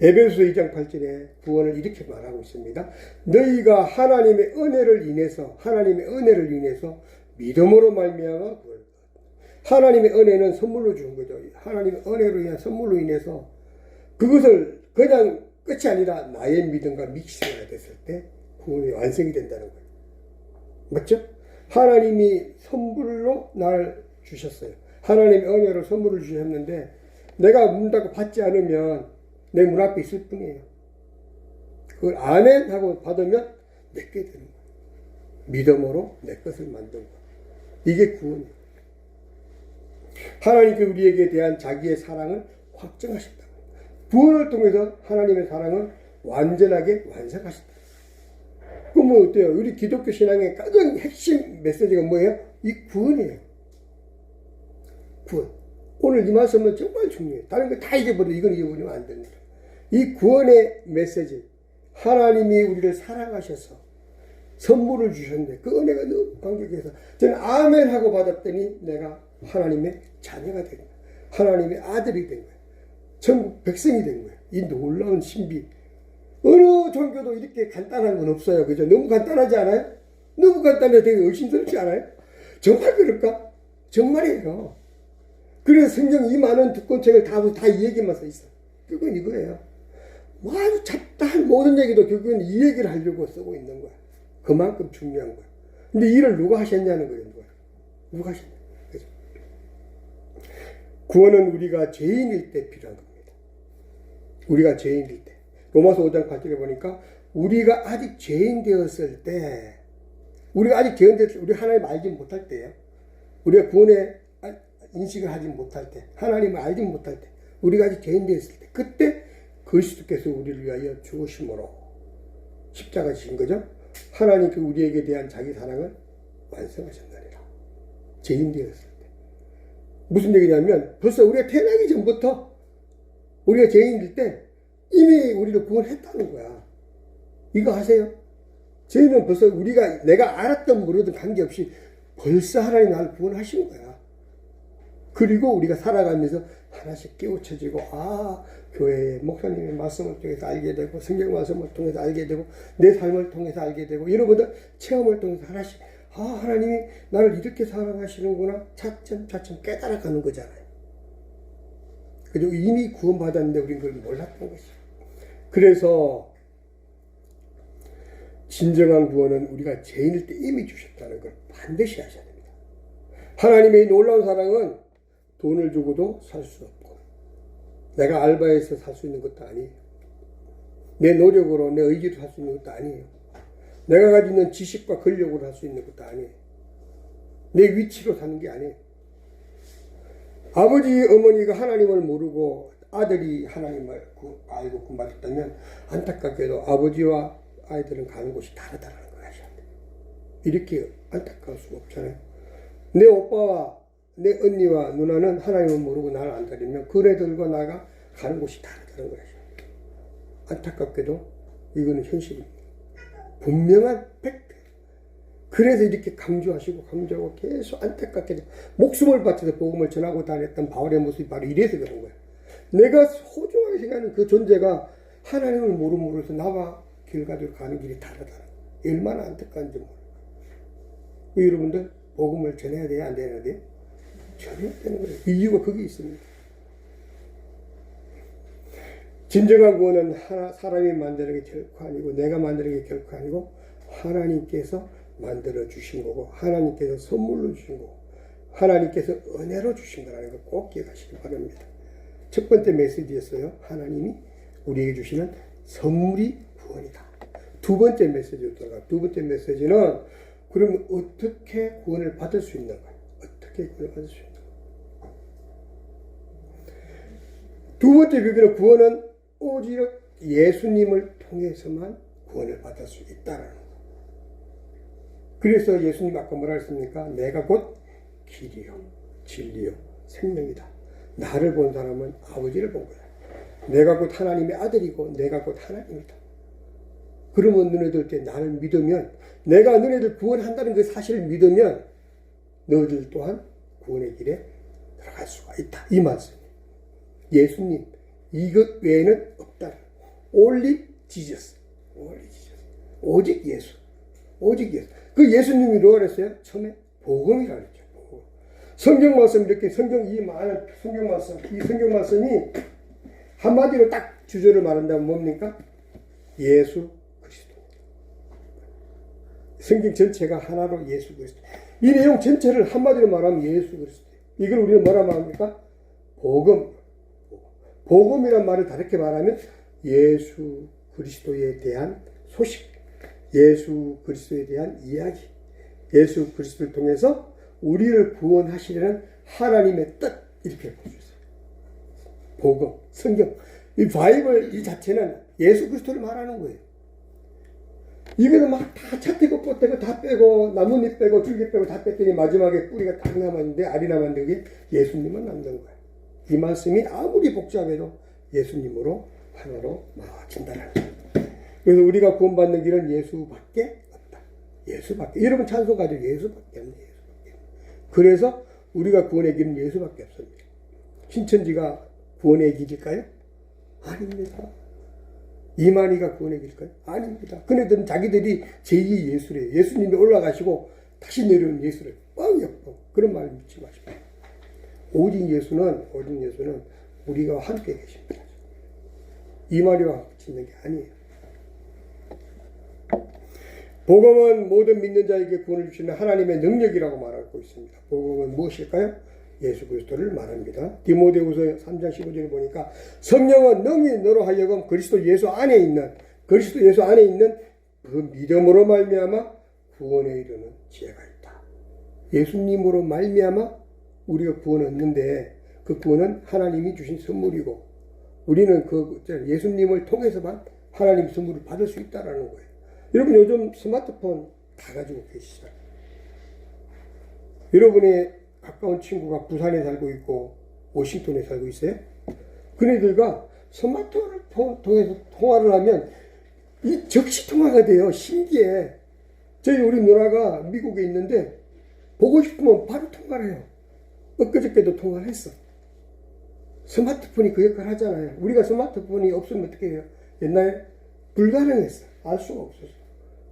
Speaker 1: 에베소서 2장 8절에 구원을 이렇게 말하고 있습니다. 너희가 하나님의 은혜를 인해서 믿음으로 말미암아 구원. 하나님의 은혜는 선물로 준 거죠. 하나님의 은혜로 인한 선물로 인해서 그것을 그냥 끝이 아니라 나의 믿음과 믹싱이 됐을 때 구원이 완성이 된다는 거예요. 맞죠? 하나님이 선물로 나를 주셨어요. 하나님의 은혜로 선물을 주셨는데 내가 문 닫고 받지 않으면 내 문 앞에 있을 뿐이에요. 그걸 아멘 하고 받으면 내게 되는 거예요. 믿음으로 내 것을 만든 거예요. 이게 구원이에요. 하나님께 우리에게 대한 자기의 사랑을 확증하신다. 구원을 통해서 하나님의 사랑을 완전하게 완성하신다. 그러면 어때요? 우리 기독교 신앙의 가장 핵심 메시지가 뭐예요? 이 구원이에요. 구원. 오늘 이 말씀은 정말 중요해요. 다른 거 다 잊어버려. 이건 잊어버리면 안 됩니다. 이 구원의 메시지. 하나님이 우리를 사랑하셔서 선물을 주셨는데 그 은혜가 너무 감격해서 저는 아멘 하고 받았더니 내가 하나님의 자녀가 된 거예요. 하나님의 아들이 된 거예요. 전국 백성이 된 거예요. 이 놀라운 신비. 어느 종교도 이렇게 간단한 건 없어요. 그죠? 너무 간단하지 않아요? 너무 간단해 되게 의심스럽지 않아요? 정말 그럴까? 정말이에요. 그래서 성경 이 많은 두권책을 다 이 얘기만 써 있어. 그건 이거예요. 아주 잡다한 모든 얘기도 결국은 이 얘기를 하려고 쓰고 있는 거야. 그만큼 중요한 거야. 근데 일을 누가 하셨냐는 거예요. 누가 하셨냐. 그죠? 구원은 우리가 죄인일 때 필요한 겁니다. 우리가 죄인일 때. 로마서 5장 8절에 보니까 우리가 아직 죄인 되었을 때, 우리 하나님 알지 못할 때예요. 우리가 구원의 인식을 하지 못할 때, 하나님을 알지 못할 때, 우리가 아직 죄인 되었을 때, 그때 그리스도께서 우리를 위하여 죽으심으로 십자가 지신 거죠. 하나님께 우리에게 대한 자기 사랑을 완성하셨느니라. 죄인 되었을 때. 무슨 얘기냐면 벌써 우리가 태어나기 전부터 우리가 죄인일 때 이미 우리를 구원했다는 거야. 이거 아세요? 죄인은 벌써 내가 알았던 모르던 관계없이 벌써 하나님 나를 구원하신 거야. 그리고 우리가 살아가면서 하나씩 깨우쳐지고 교회의 목사님의 말씀을 통해서 알게 되고 성경 말씀을 통해서 알게 되고 내 삶을 통해서 알게 되고 여러분들 체험을 통해서 하나씩 아, 하나님이 나를 이렇게 사랑하시는구나. 차츰 깨달아가는 거잖아요. 그리고 이미 구원받았는데 우린 그걸 몰랐던 것이죠. 그래서 진정한 구원은 우리가 죄인일 때 이미 주셨다는 걸 반드시 아셔야 됩니다. 하나님의 놀라운 사랑은 돈을 주고도 살 수 없고, 내가 알바해서 살 수 있는 것도 아니에요. 내 노력으로, 내 의지로 살 수 있는 것도 아니에요. 내가 가지고 있는 지식과 권력으로 할 수 있는 것도 아니에요. 내 위치로 사는 게 아니에요. 아버지, 어머니가 하나님을 모르고 아들이 하나님을 알고 구원받았다면 안타깝게도 아버지와 아이들은 가는 곳이 다르다는 걸 아셔야 돼요. 이렇게 안타까울 수가 없잖아요. 내 오빠와 내 언니와 누나는 하나님을 모르고 나를 안 따르면 그네들과 나가 가는 곳이 다르다는 걸 아셔야 돼요. 안타깝게도 이거는 현실입니다. 분명한 팩트. 그래서 이렇게 강조하고 계속 안타깝게 목숨을 바쳐서 복음을 전하고 다녔던 바울의 모습이 바로 이래서 그런 거예요. 내가 소중하게 생각하는 그 존재가 하나님을 모름으로 해서 나와 길 가지고 가는 길이 다르다는 거예요. 얼마나 안타까운지 몰라요. 여러분들 복음을 전해야 돼요? 안 전해야 돼요? 전해야 되는 거예요. 이유가 거기 있습니다. 진정한 구원은 사람이 만드는 게 결코 아니고 내가 만드는 게 결코 아니고 하나님께서 만들어 주신 거고 하나님께서 선물로 주신 거고 하나님께서 은혜로 주신 거라는 걸 꼭 기억하시기 바랍니다. 첫 번째 메시지였어요. 하나님이 우리에게 주시는 선물이 구원이다. 두 번째 메시지로 들어가. 두 번째 메시지는 그러면 어떻게 구원을 받을 수 있는가? 어떻게 구원을 받을 수 있는가? 두 번째 비밀은 구원은 오직 예수님을 통해서만 구원을 받을 수 있다라는 거. 그래서 예수님 아까 뭐라 했습니까? 내가 곧 길이요, 진리요, 생명이다. 나를 본 사람은 아버지를 본 거야. 내가 곧 하나님의 아들이고 내가 곧 하나님이다. 그러면 너네들 때 나를 믿으면 내가 너네들 구원한다는 그 사실을 믿으면 너희들 또한 구원의 길에 들어갈 수가 있다. 이 말씀이에요. 예수님 이것 외에는 없다. Only Jesus. Only Jesus. 오직 예수. 오직 예수. 그 예수님이 뭐라 그랬어요? 처음에 복음이라 그랬죠. 복음. 성경 말씀 이렇게 이 많은 성경 말씀, 이 성경 말씀이 한마디로 딱 주제를 말한다면 뭡니까? 예수 그리스도. 성경 전체가 하나로 예수 그리스도. 이 내용 전체를 한마디로 말하면 예수 그리스도. 이걸 우리는 뭐라 말합니까? 복음. 복음이란 말을 다르게 말하면 예수 그리스도에 대한 소식, 예수 그리스도에 대한 이야기, 예수 그리스도를 통해서 우리를 구원하시려는 하나님의 뜻, 이렇게 볼 수 있어요. 복음, 성경, 이 바이블 이 자체는 예수 그리스도를 말하는 거예요. 이거는 막 다 차떼고 뻗대고 다 빼고 나뭇잎 빼고 줄기 빼고 다 뺐더니 마지막에 뿌리가 딱 남았는데 알이 남았는데 예수님은 남는 거예요. 이 말씀이 아무리 복잡해도 예수님으로 하나로 맞춘다는 거예요. 그래서 우리가 구원받는 길은 예수밖에 없다. 예수밖에. 여러분 찬송 가지고 예수밖에 없네. 예수밖에. 그래서 우리가 구원의 길은 예수밖에 없습니다. 신천지가 구원의 길일까요? 아닙니다. 이만희가 구원의 길일까요? 아닙니다. 그네들은 자기들이 제2 예수래요. 예수님이 올라가시고 다시 내려온 예수를 뻥이요. 그런 말 믿지 마십시오. 오직 예수는 우리가 함께 계십니다. 이만희와 같이 있는 게 아니에요. 복음은 모든 믿는 자에게 구원을 주시는 하나님의 능력이라고 말하고 있습니다. 복음은 무엇일까요? 예수 그리스도를 말합니다. 디모데후서 3장 15절에 보니까 성령은 능히 너로 하여금 그리스도 예수 안에 있는 그 믿음으로 말미암아 구원에 이르는 지혜가 있다. 예수님으로 말미암아 우리가 구원을 얻는데 그 구원은 하나님이 주신 선물이고 우리는 그 예수님을 통해서만 하나님 선물을 받을 수 있다라는 거예요. 여러분 요즘 스마트폰 다 가지고 계시죠? 여러분의 가까운 친구가 부산에 살고 있고 워싱턴에 살고 있어요? 그네들과 스마트폰을 통해서 통화를 하면 이 즉시 통화가 돼요. 신기해. 우리 누나가 미국에 있는데 보고 싶으면 바로 통화를 해요. 엊그저께도 통화를 했어. 스마트폰이 그 역할을 하잖아요. 우리가 스마트폰이 없으면 어떻게 해요? 옛날에 불가능했어. 알 수가 없었어.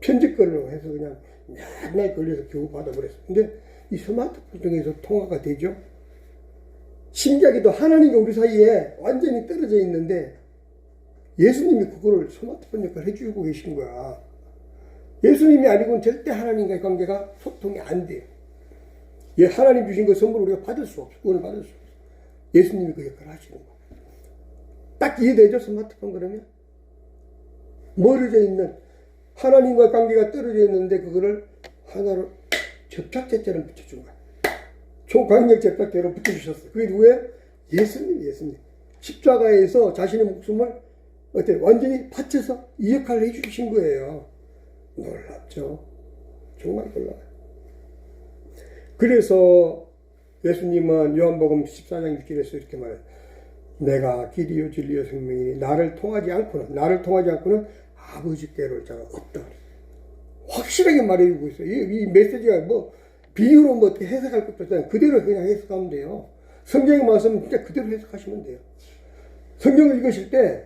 Speaker 1: 편집글로 해서 그냥 맨날 걸려서 겨우 받아버렸어. 근데 이 스마트폰 중에서 통화가 되죠. 신기하게도 하나님과 우리 사이에 완전히 떨어져 있는데 예수님이 그거를 스마트폰 역할을 해주고 계신 거야. 예수님이 아니고는 절대 하나님과의 관계가 소통이 안 돼요. 하나님 주신 그 선물을 우리가 받을 수 없어. 그걸 받을 수 없어. 예수님이 그 역할을 하시는 거야. 딱 이해되죠? 스마트폰 그러면? 멀어져 있는 하나님과 관계가 떨어져 있는데 그거를 하나로 접착제처럼 붙여준 거야. 초강력 접착제로 붙여주셨어. 그게 누구예요? 예수님. 십자가에서 자신의 목숨을 완전히 바쳐서 이 역할을 해주신 거예요. 놀랍죠? 정말 놀라워요. 그래서 예수님은 요한복음 14장 6절에서 이렇게 말해요. 내가 길이요 진리요 생명이니 나를 통하지 않고는 아버지께로 올 자가 없다. 확실하게 말해주고 있어요. 이 메시지가 뭐 비유로 뭐 어떻게 해석할 것도 없잖아요. 그대로 그냥 해석하면 돼요. 성경의 말씀은 진짜 그대로 해석하시면 돼요. 성경을 읽으실 때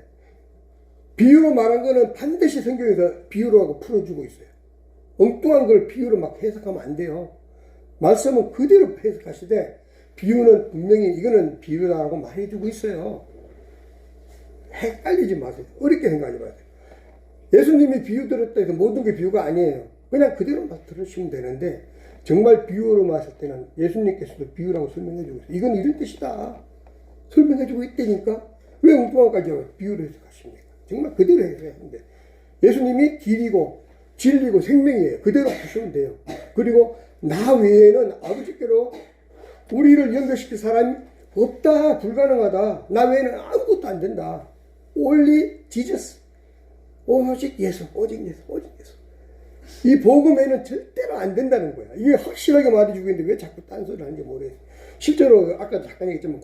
Speaker 1: 비유로 말한 거는 반드시 성경에서 비유로 하고 풀어주고 있어요. 엉뚱한 걸 비유로 막 해석하면 안 돼요. 말씀은 그대로 해석하시되 비유는 분명히 이거는 비유다라고 말해주고 있어요. 헷갈리지 마세요. 어렵게 생각하지 마세요. 예수님이 비유 들었다 해서 모든 게 비유가 아니에요. 그냥 그대로 들으시면 되는데 정말 비유로 말했을 때는 예수님께서도 비유라고 설명해주고 있어요. 이건 이런 뜻이다. 설명해주고 있다니까 왜 엉뚱한까지 비유로 해석하십니까? 정말 그대로 해석해야 하는데 예수님이 길이고 진리고 생명이에요. 그대로 보시면 돼요. 그리고 나 외에는 아버지께로 우리를 연결시킬 사람이 없다. 불가능하다. 나 외에는 아무것도 안 된다. Only Jesus. 오직 예수. 이 복음에는 절대로 안 된다는 거야. 이게 확실하게 말해주고 있는데 왜 자꾸 딴소리를 하는지 모르겠어요. 실제로 아까 잠깐 얘기했지만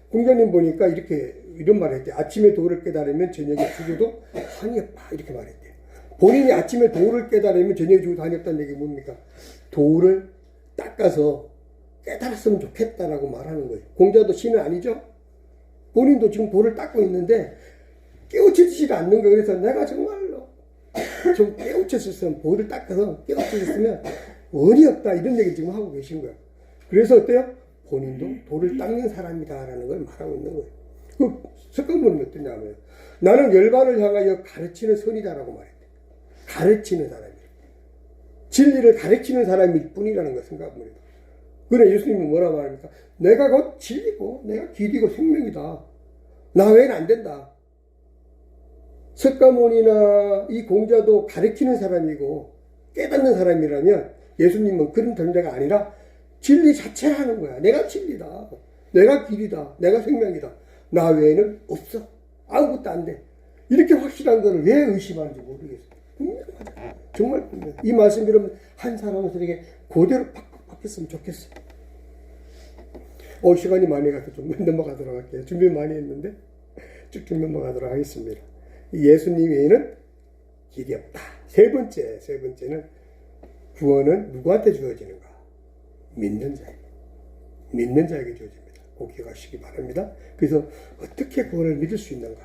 Speaker 1: 공자님 보니까 이런 말을 했대요. 아침에 도를 깨달으면 저녁에 죽어도 한이 없다. 이렇게 말했대요. 본인이 아침에 도를 깨달으면 저녁에 죽어도 한이 없다는 얘기 뭡니까? 도를 닦아서 깨달았으면 좋겠다라고 말하는 거예요. 공자도 신은 아니죠? 본인도 지금 도를 닦고 있는데 깨우쳐지지가 않는 거예요. 그래서 내가 정말로 좀 깨우쳤었으면 도를 닦아서 깨우쳐졌으면 원이 없다 이런 얘기를 지금 하고 계신 거예요. 그래서 어때요? 본인도 도를 닦는 사람이다라는 걸 말하고 있는 거예요. 그 석가모니는 어떠냐면 나는 열반을 향하여 가르치는 선이다라고 말했대. 가르치는 사람이에요. 진리를 가르치는 사람일 뿐이라는 걸 생각합니다. 그래 예수님은 뭐라 말합니까? 내가 곧 진리고 내가 길이고 생명이다. 나 외에는 안 된다. 석가모니나 이 공자도 가르치는 사람이고 깨닫는 사람이라면 예수님은 그런 존재가 아니라 진리 자체라는 거야. 내가 진리다. 내가 길이다. 내가 생명이다. 나 외에는 없어. 아무것도 안 돼. 이렇게 확실한 거를 왜 의심하는지 모르겠어요. 분명하다. 정말 분명해. 이 말씀 여러분 한 사람들에게 그대로 팍팍 박혔으면 좋겠어요. 시간이 많이 가서 좀 넘어가도록 할게요. 준비 많이 했는데 쭉쭉 넘어가도록 하겠습니다. 예수님 외에는 길이 없다. 세 번째는 구원은 누구한테 주어지는가? 믿는 자에게 주어집니다. 꼭 기억하시기 바랍니다. 그래서 어떻게 구원을 믿을 수 있는가?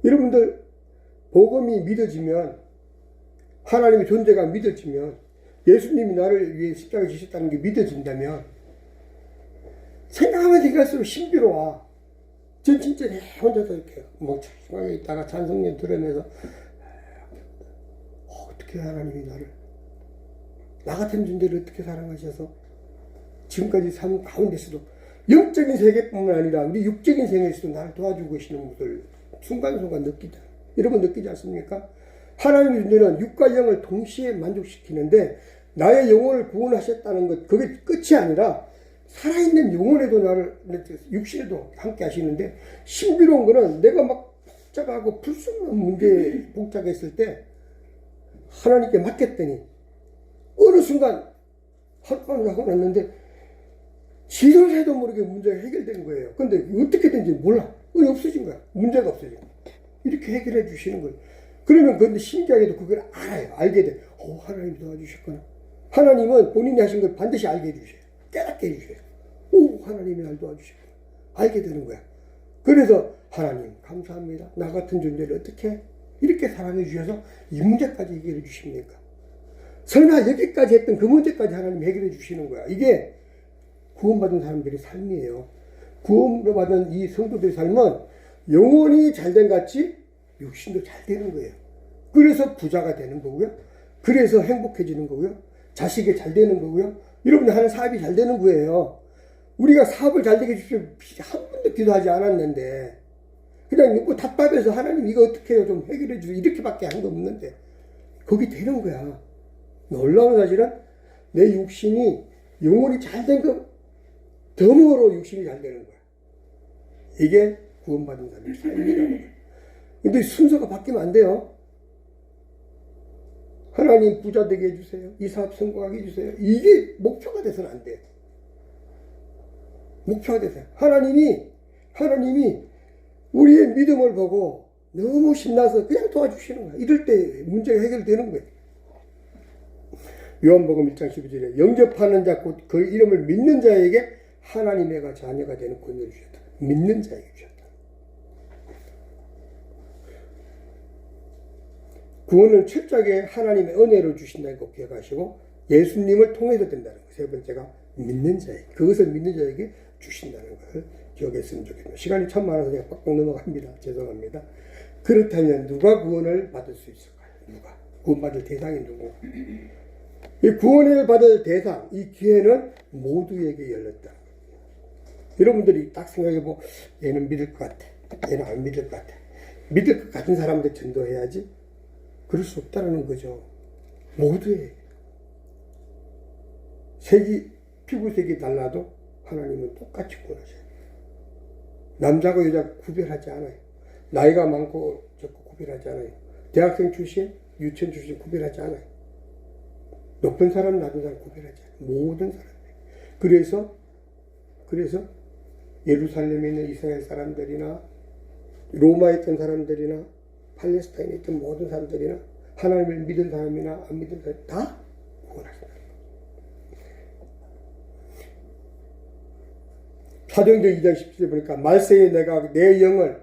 Speaker 1: 여러분들 복음이 믿어지면 하나님의 존재가 믿어지면 예수님이 나를 위해 십자가에 지셨다는 게 믿어진다면 생각하면 생각할수록 신비로워. 전 진짜 혼자서 이렇게 멍청하게 있다가 찬송님 들으면서 어떻게 하나님이 나 같은 존재를 어떻게 사랑하셔서 지금까지 삶 가운데서도 영적인 세계뿐만 아니라 우리 육적인 세계에서도 나를 도와주고 계시는 것을 순간순간 느끼다. 여러분 느끼지 않습니까? 하나님의 존재는 육과 영을 동시에 만족시키는데 나의 영혼을 구원하셨다는 것 그게 끝이 아니라 살아있는 영혼에도 나를 육신에도 함께 하시는데 신비로운 거는 내가 막 복잡하고 풀 수 없는 문제에 복잡했을 때 하나님께 맡겼더니 어느 순간 하룻밤을 하고 났는데 지도 새도 모르게 문제가 해결된 거예요. 근데 어떻게 된지 몰라. 없어진 거야. 문제가 없어진 거야. 이렇게 해결해 주시는 거예요. 그러면 근데 신기하게도 그걸 알아요. 알게 돼. 하나님 도와주셨구나. 하나님은 본인이 하신 걸 반드시 알게 해주셔요. 깨닫게 해주셔요. 하나님이 날 도와주셨구나. 알게 되는 거야. 그래서 하나님 감사합니다. 나 같은 존재를 어떻게 이렇게 사랑해 주셔서 이 문제까지 해결해 주십니까? 설마 여기까지 했던 그 문제까지 하나님 해결해 주시는 거야. 이게 구원받은 사람들의 삶이에요. 구원받은 이 성도들의 삶은 영혼이 잘된 같이 육신도 잘 되는 거예요. 그래서 부자가 되는 거고요. 그래서 행복해지는 거고요. 자식이 잘 되는 거고요. 여러분들 하는 사업이 잘 되는 거예요. 우리가 사업을 잘 되게 해주십시오. 한 번도 기도하지 않았는데 그냥 뭐 답답해서 하나님 이거 어떻게 해요? 좀 해결해 주세요. 이렇게밖에 한 거 없는데 거기 되는 거야. 놀라운 사실은 내 육신이 영혼이 잘 된 거 덤으로 육신이 잘 되는 거야. 이게 구원받은 사람의 삶이라는 거야. 근데 순서가 바뀌면 안 돼요. 하나님 부자 되게 해주세요. 이 사업 성공하게 해주세요. 이게 목표가 돼서는 안 돼요. 목표가 되세요. 하나님이 우리의 믿음을 보고 너무 신나서 그냥 도와주시는 거야. 이럴 때 문제가 해결되는 거예요. 요한복음 1장 12절에 영접하는 자 곧 그 이름을 믿는 자에게 하나님의 자녀가 되는 권위를 주셨다. 믿는 자에게 주셨다. 구원을 철저하게 하나님의 은혜로 주신다는 거 기억하시고 예수님을 통해서 된다는 거. 세 번째가 믿는 자에게, 그것을 믿는 자에게 주신다는 것을 기억했으면 좋겠습니다. 시간이 참 많아서 제가 빡빡 넘어갑니다. 죄송합니다. 그렇다면 누가 구원을 받을 수 있을까요? 누가? 구원받을 대상이 누군가? 이 구원을 받을 대상, 이 기회는 모두에게 열렸다. 여러분들이 딱 생각해보고 얘는 믿을 것 같아. 얘는 안 믿을 것 같아. 믿을 것 같은 사람들 전도해야지. 그럴 수 없다는 거죠. 모두에게. 피부색이 달라도 하나님은 똑같이 구원하셔요. 남자가 여자 구별하지 않아요. 나이가 많고 적고 구별하지 않아요. 대학생 출신, 유치원 출신 구별하지 않아요. 높은 사람, 낮은 사람 구별하지 않아요. 모든 사람들. 그래서 예루살렘에 있는 이스라엘 사람들이나 로마에 있던 사람들이나 팔레스타인에 있던 모든 사람들이나 하나님을 믿은 사람이나 안 믿은 사람 다 구원하신다. 사도행전 2장 17절 보니까 말세에 내가 내 영을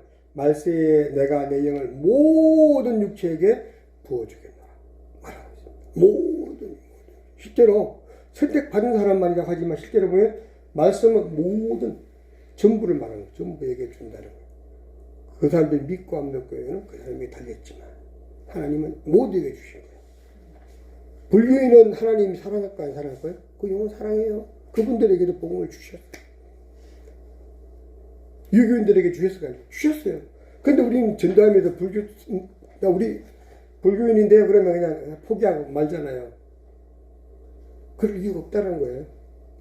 Speaker 1: 모든 육체에게 부어주겠노라 말하고 있습니다. 모든 실제로 선택받은 사람만이라고 하지만 실제로 보면 말씀은 모든 전부를 말하는 거예요. 전부에게 준다는 거예요. 그 사람들이 믿고 안 믿고에는 그 사람이 달렸지만 하나님은 모두에게 주신 거예요. 불교인은 하나님이 사랑할까 안 사랑할까요? 그 영혼 사랑해요. 그분들에게도 복음을 주셨어요. 유교인들에게 주셨을까요? 주셨어요. 근데 우리는 전도하면서 우리 불교인인데요. 그러면 그냥 포기하고 말잖아요. 그럴 이유가 없다는 거예요.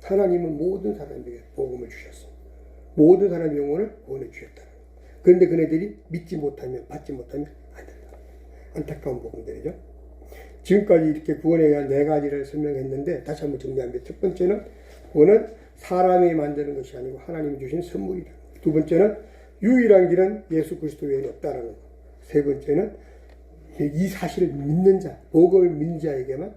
Speaker 1: 하나님은 모든 사람에게 복음을 주셨어요. 모든 사람의 영혼을 구원해 주셨다는 거예요. 그런데 그네들이 믿지 못하면, 받지 못하면 안 된다. 안타까운 복음들이죠. 지금까지 이렇게 구원에 대한 네 가지를 설명했는데 다시 한번 정리합니다. 첫 번째는 구원은 사람이 만드는 것이 아니고 하나님이 주신 선물이다. 두 번째는 유일한 길은 예수 그리스도 외에 없다라는 것. 세 번째는 이 사실을 믿는 자, 복음을 믿는 자에게만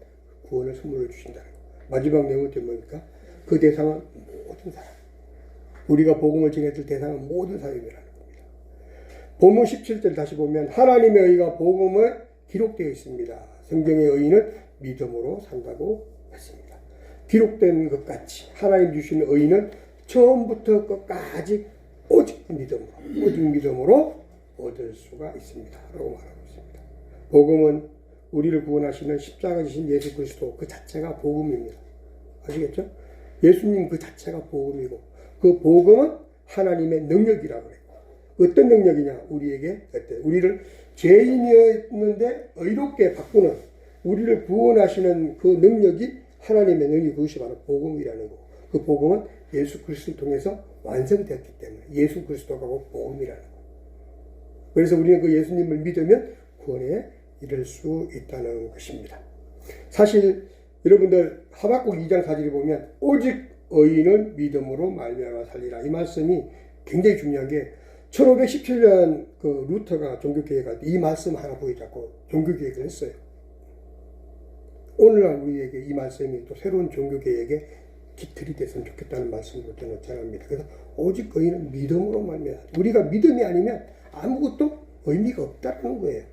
Speaker 1: 구원을 선물을 주신다는 것. 마지막 네 번째 뭡니까? 그 대상은 모든 사람. 우리가 복음을 전해줄 대상은 모든 사람이라는 겁니다. 본문 17절 다시 보면 하나님의 의가 복음에 기록되어 있습니다. 성경의 의는 믿음으로 산다고 했습니다. 기록된 것 같이 하나님 주시는 의는 처음부터 끝까지 오직 믿음으로 얻을 수가 있습니다. 라고 말하고 있습니다. 복음은 우리를 구원하시는 십자가 지신 예수 그리스도 그 자체가 복음입니다. 아시겠죠? 예수님 그 자체가 복음이고 그 복음은 하나님의 능력이라고 했고 어떤 능력이냐? 우리를 죄인이었는데 의롭게 바꾸는 우리를 구원하시는 그 능력이 하나님의 능력 그것이 바로 복음이라는 거고 그 복음은 예수 그리스도를 통해서 완성되었기 때문에 예수 그리스도가 곧 복음이라는 거예요. 그래서 우리는 그 예수님을 믿으면 구원에 이를 수 있다는 것입니다. 사실 여러분들 하박국 2장 4절에 보면 오직 의인은 믿음으로 말미암아 살리라. 이 말씀이 굉장히 중요한 게 1517년 그 루터가 종교개혁할 때 이 말씀 하나 보여잡고 종교개혁을 했어요. 오늘날 우리에게 이 말씀이 또 새로운 종교개혁의 깃털이 됐으면 좋겠다는 말씀으로 저는 전합니다. 그래서 오직 의인은 믿음으로 말미암아. 우리가 믿음이 아니면 아무것도 의미가 없다는 거예요.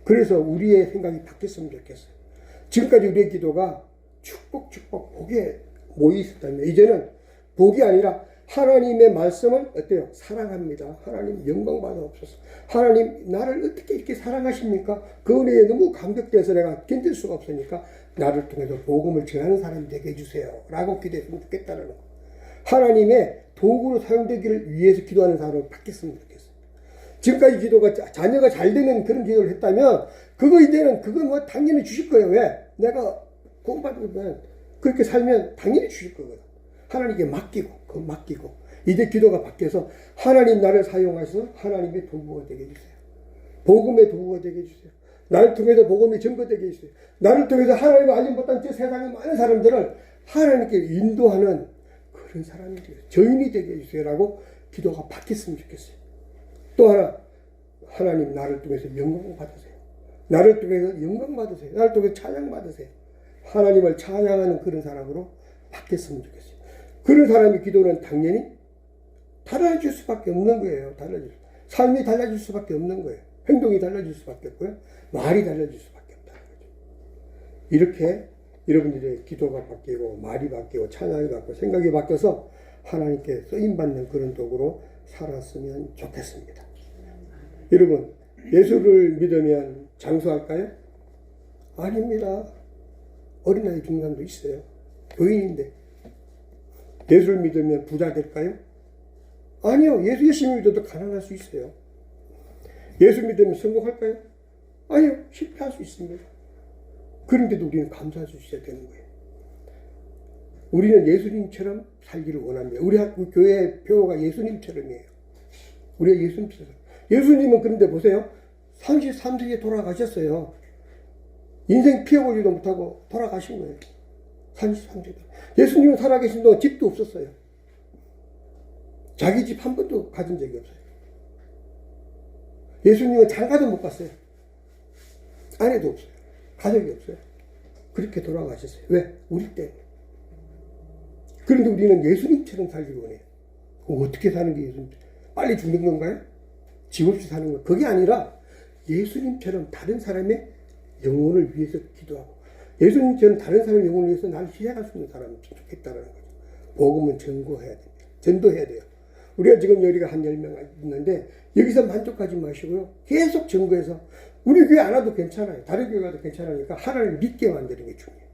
Speaker 1: 그래서 우리의 생각이 바뀌었으면 좋겠어요. 지금까지 우리의 기도가 축복, 복에 모여 있었다면 이제는 복이 아니라 하나님의 말씀을 어때요? 사랑합니다. 하나님 영광 받아옵소서. 하나님 나를 어떻게 이렇게 사랑하십니까? 그 은혜에 너무 감격돼서 내가 견딜 수가 없으니까 나를 통해서 복음을 전하는 사람이 되게 해주세요. 라고 기도했으면 좋겠다는 거. 하나님의 도구로 사용되기를 위해서 기도하는 사람을 바뀌었으면 좋겠어요. 지금까지 기도가 자녀가 잘 되는 그런 기도를 했다면 그거 이제는 그건 뭐 당연히 주실 거예요. 왜? 내가 구원받으면 그렇게 살면 당연히 주실 거거든. 하나님께 맡기고 이제 기도가 바뀌어서 하나님 나를 사용하셔서 하나님의 도구가 되게 해주세요. 복음의 도구가 되게 해주세요. 나를 통해서 복음이 증거되게 해주세요. 나를 통해서 하나님을 알지 못한 저 세상의 많은 사람들을 하나님께 인도하는 그런 사람이 되게 저인이 되게 해주세요. 라고 기도가 바뀌었으면 좋겠어요. 또 하나, 하나님 나를 통해서 영광 받으세요. 나를 통해서 영광 받으세요. 나를 통해서 찬양 받으세요. 하나님을 찬양하는 그런 사람으로 바뀌었으면 좋겠어요. 그런 사람의 기도는 당연히 달라질 수밖에 없는 거예요. 삶이 달라질 수밖에 없는 거예요. 행동이 달라질 수밖에 없고요. 말이 달라질 수밖에 없다는 거죠. 이렇게 여러분들의 기도가 바뀌고 말이 바뀌고 찬양이 바뀌고 생각이 바뀌어서 하나님께 쓰임받는 그런 도구로 살았으면 좋겠습니다. 여러분, 예수를 믿으면 장수할까요? 아닙니다. 어린아이 중간도 있어요. 교인인데. 예수를 믿으면 부자 될까요? 아니요. 예수 열심히 믿어도 가난할 수 있어요. 예수 믿으면 성공할까요? 아니요. 실패할 수 있습니다. 그런데도 우리는 감사할 수 있어야 되는 거예요. 우리는 예수님처럼 살기를 원합니다. 우리 교회 표어가 예수님처럼이에요. 우리가 예수님처럼. 예수님은 그런데 보세요. 33세에 돌아가셨어요. 인생 피워보지도 못하고 돌아가신 거예요. 33세. 예수님은 살아계신 동안 집도 없었어요. 자기 집 한 번도 가진 적이 없어요. 예수님은 장가도 못 갔어요. 아내도 없어요. 가족이 없어요. 그렇게 돌아가셨어요. 왜? 우리 때문에. 그런데 우리는 예수님처럼 살기를 원해요. 어떻게 사는 게 예수님? 빨리 죽는 건가요? 집 없이 사는 거? 그게 아니라 예수님처럼 다른 사람의 영혼을 위해서 기도하고 예수님처럼 다른 사람의 영혼을 위해서 나를 희생할 수 있는 사람이 좋겠다는 거죠. 복음은 전도해야 됩니다. 전도해야 돼요. 우리가 지금 여기가 한 10명 있는데 여기서 만족하지 마시고요. 계속 전도해서 우리 교회 안 와도 괜찮아요. 다른 교회 가도 괜찮으니까 하나님을 믿게 만드는 게 중요해요.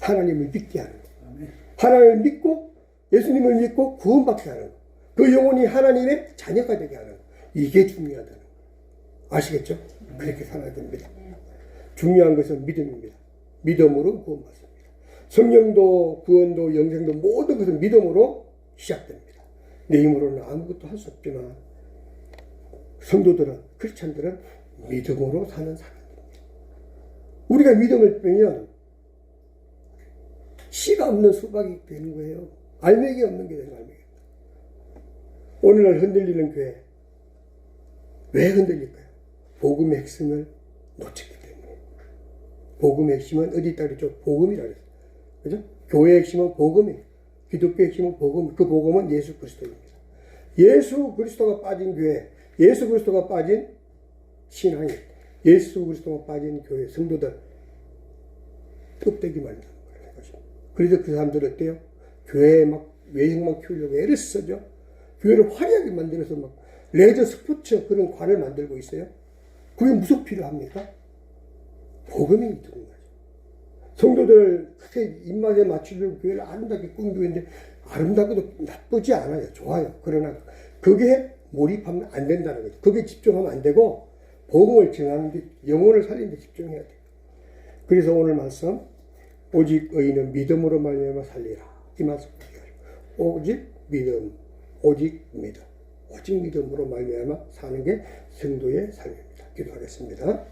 Speaker 1: 하나님을 믿게 하는 거예요. 하나님을 믿고 예수님을 믿고 구원받게 하는 거예요. 그 영혼이 하나님의 자녀가 되게 하는 거예요. 이게 중요하다는 거예요. 아시겠죠? 그렇게 살아야 됩니다. 중요한 것은 믿음입니다. 믿음으로 구원받습니다. 성령도 구원도 영생도 모든 것은 믿음으로 시작됩니다. 내 힘으로는 아무것도 할 수 없지만 성도들은 크리스찬들은 믿음으로 사는 사람입니다. 우리가 믿음을 빼면 씨가 없는 수박이 되는 거예요. 알맹이 없는 게 되는 알맹이. 오늘날 흔들리는 교회 왜 흔들릴까요? 복음의 핵심을 놓쳤기 때문에. 복음의 핵심은 어디 있다 그랬죠? 복음이라 그랬어요. 그죠? 교회의 핵심은 복음이에요. 기독교의 핵심은 복음. 그 복음은 예수 그리스도입니다. 예수 그리스도가 빠진 교회, 예수 그리스도가 빠진 신앙이, 예수 그리스도가 빠진 교회 성도들 껍데기 말리는 거예요. 그래서 그 사람들은 어때요? 교회에 막 외형만 키우려고 애를 쓰죠. 교회를 화려하게 만들어서 막 레저 스포츠 그런 관을 만들고 있어요. 그게 무슨 필요합니까? 복음이 있는 거죠. 성도들 크게 입맛에 맞추려고 교회를 아름답게 꾸민 교회인데 아름답고도 나쁘지 않아요. 좋아요. 그러나 그게 몰입하면 안 된다는 거죠. 그게 집중하면 안 되고 복음을 전하는 데 영혼을 살리는 데 집중해야 돼요. 그래서 오늘 말씀 오직 의인은 믿음으로 말미암아 살리라. 이 말씀 오직 믿음, 오직 믿음, 오직 믿음으로 말미암아 사는 게 성도의 삶입니다. 기도하겠습니다.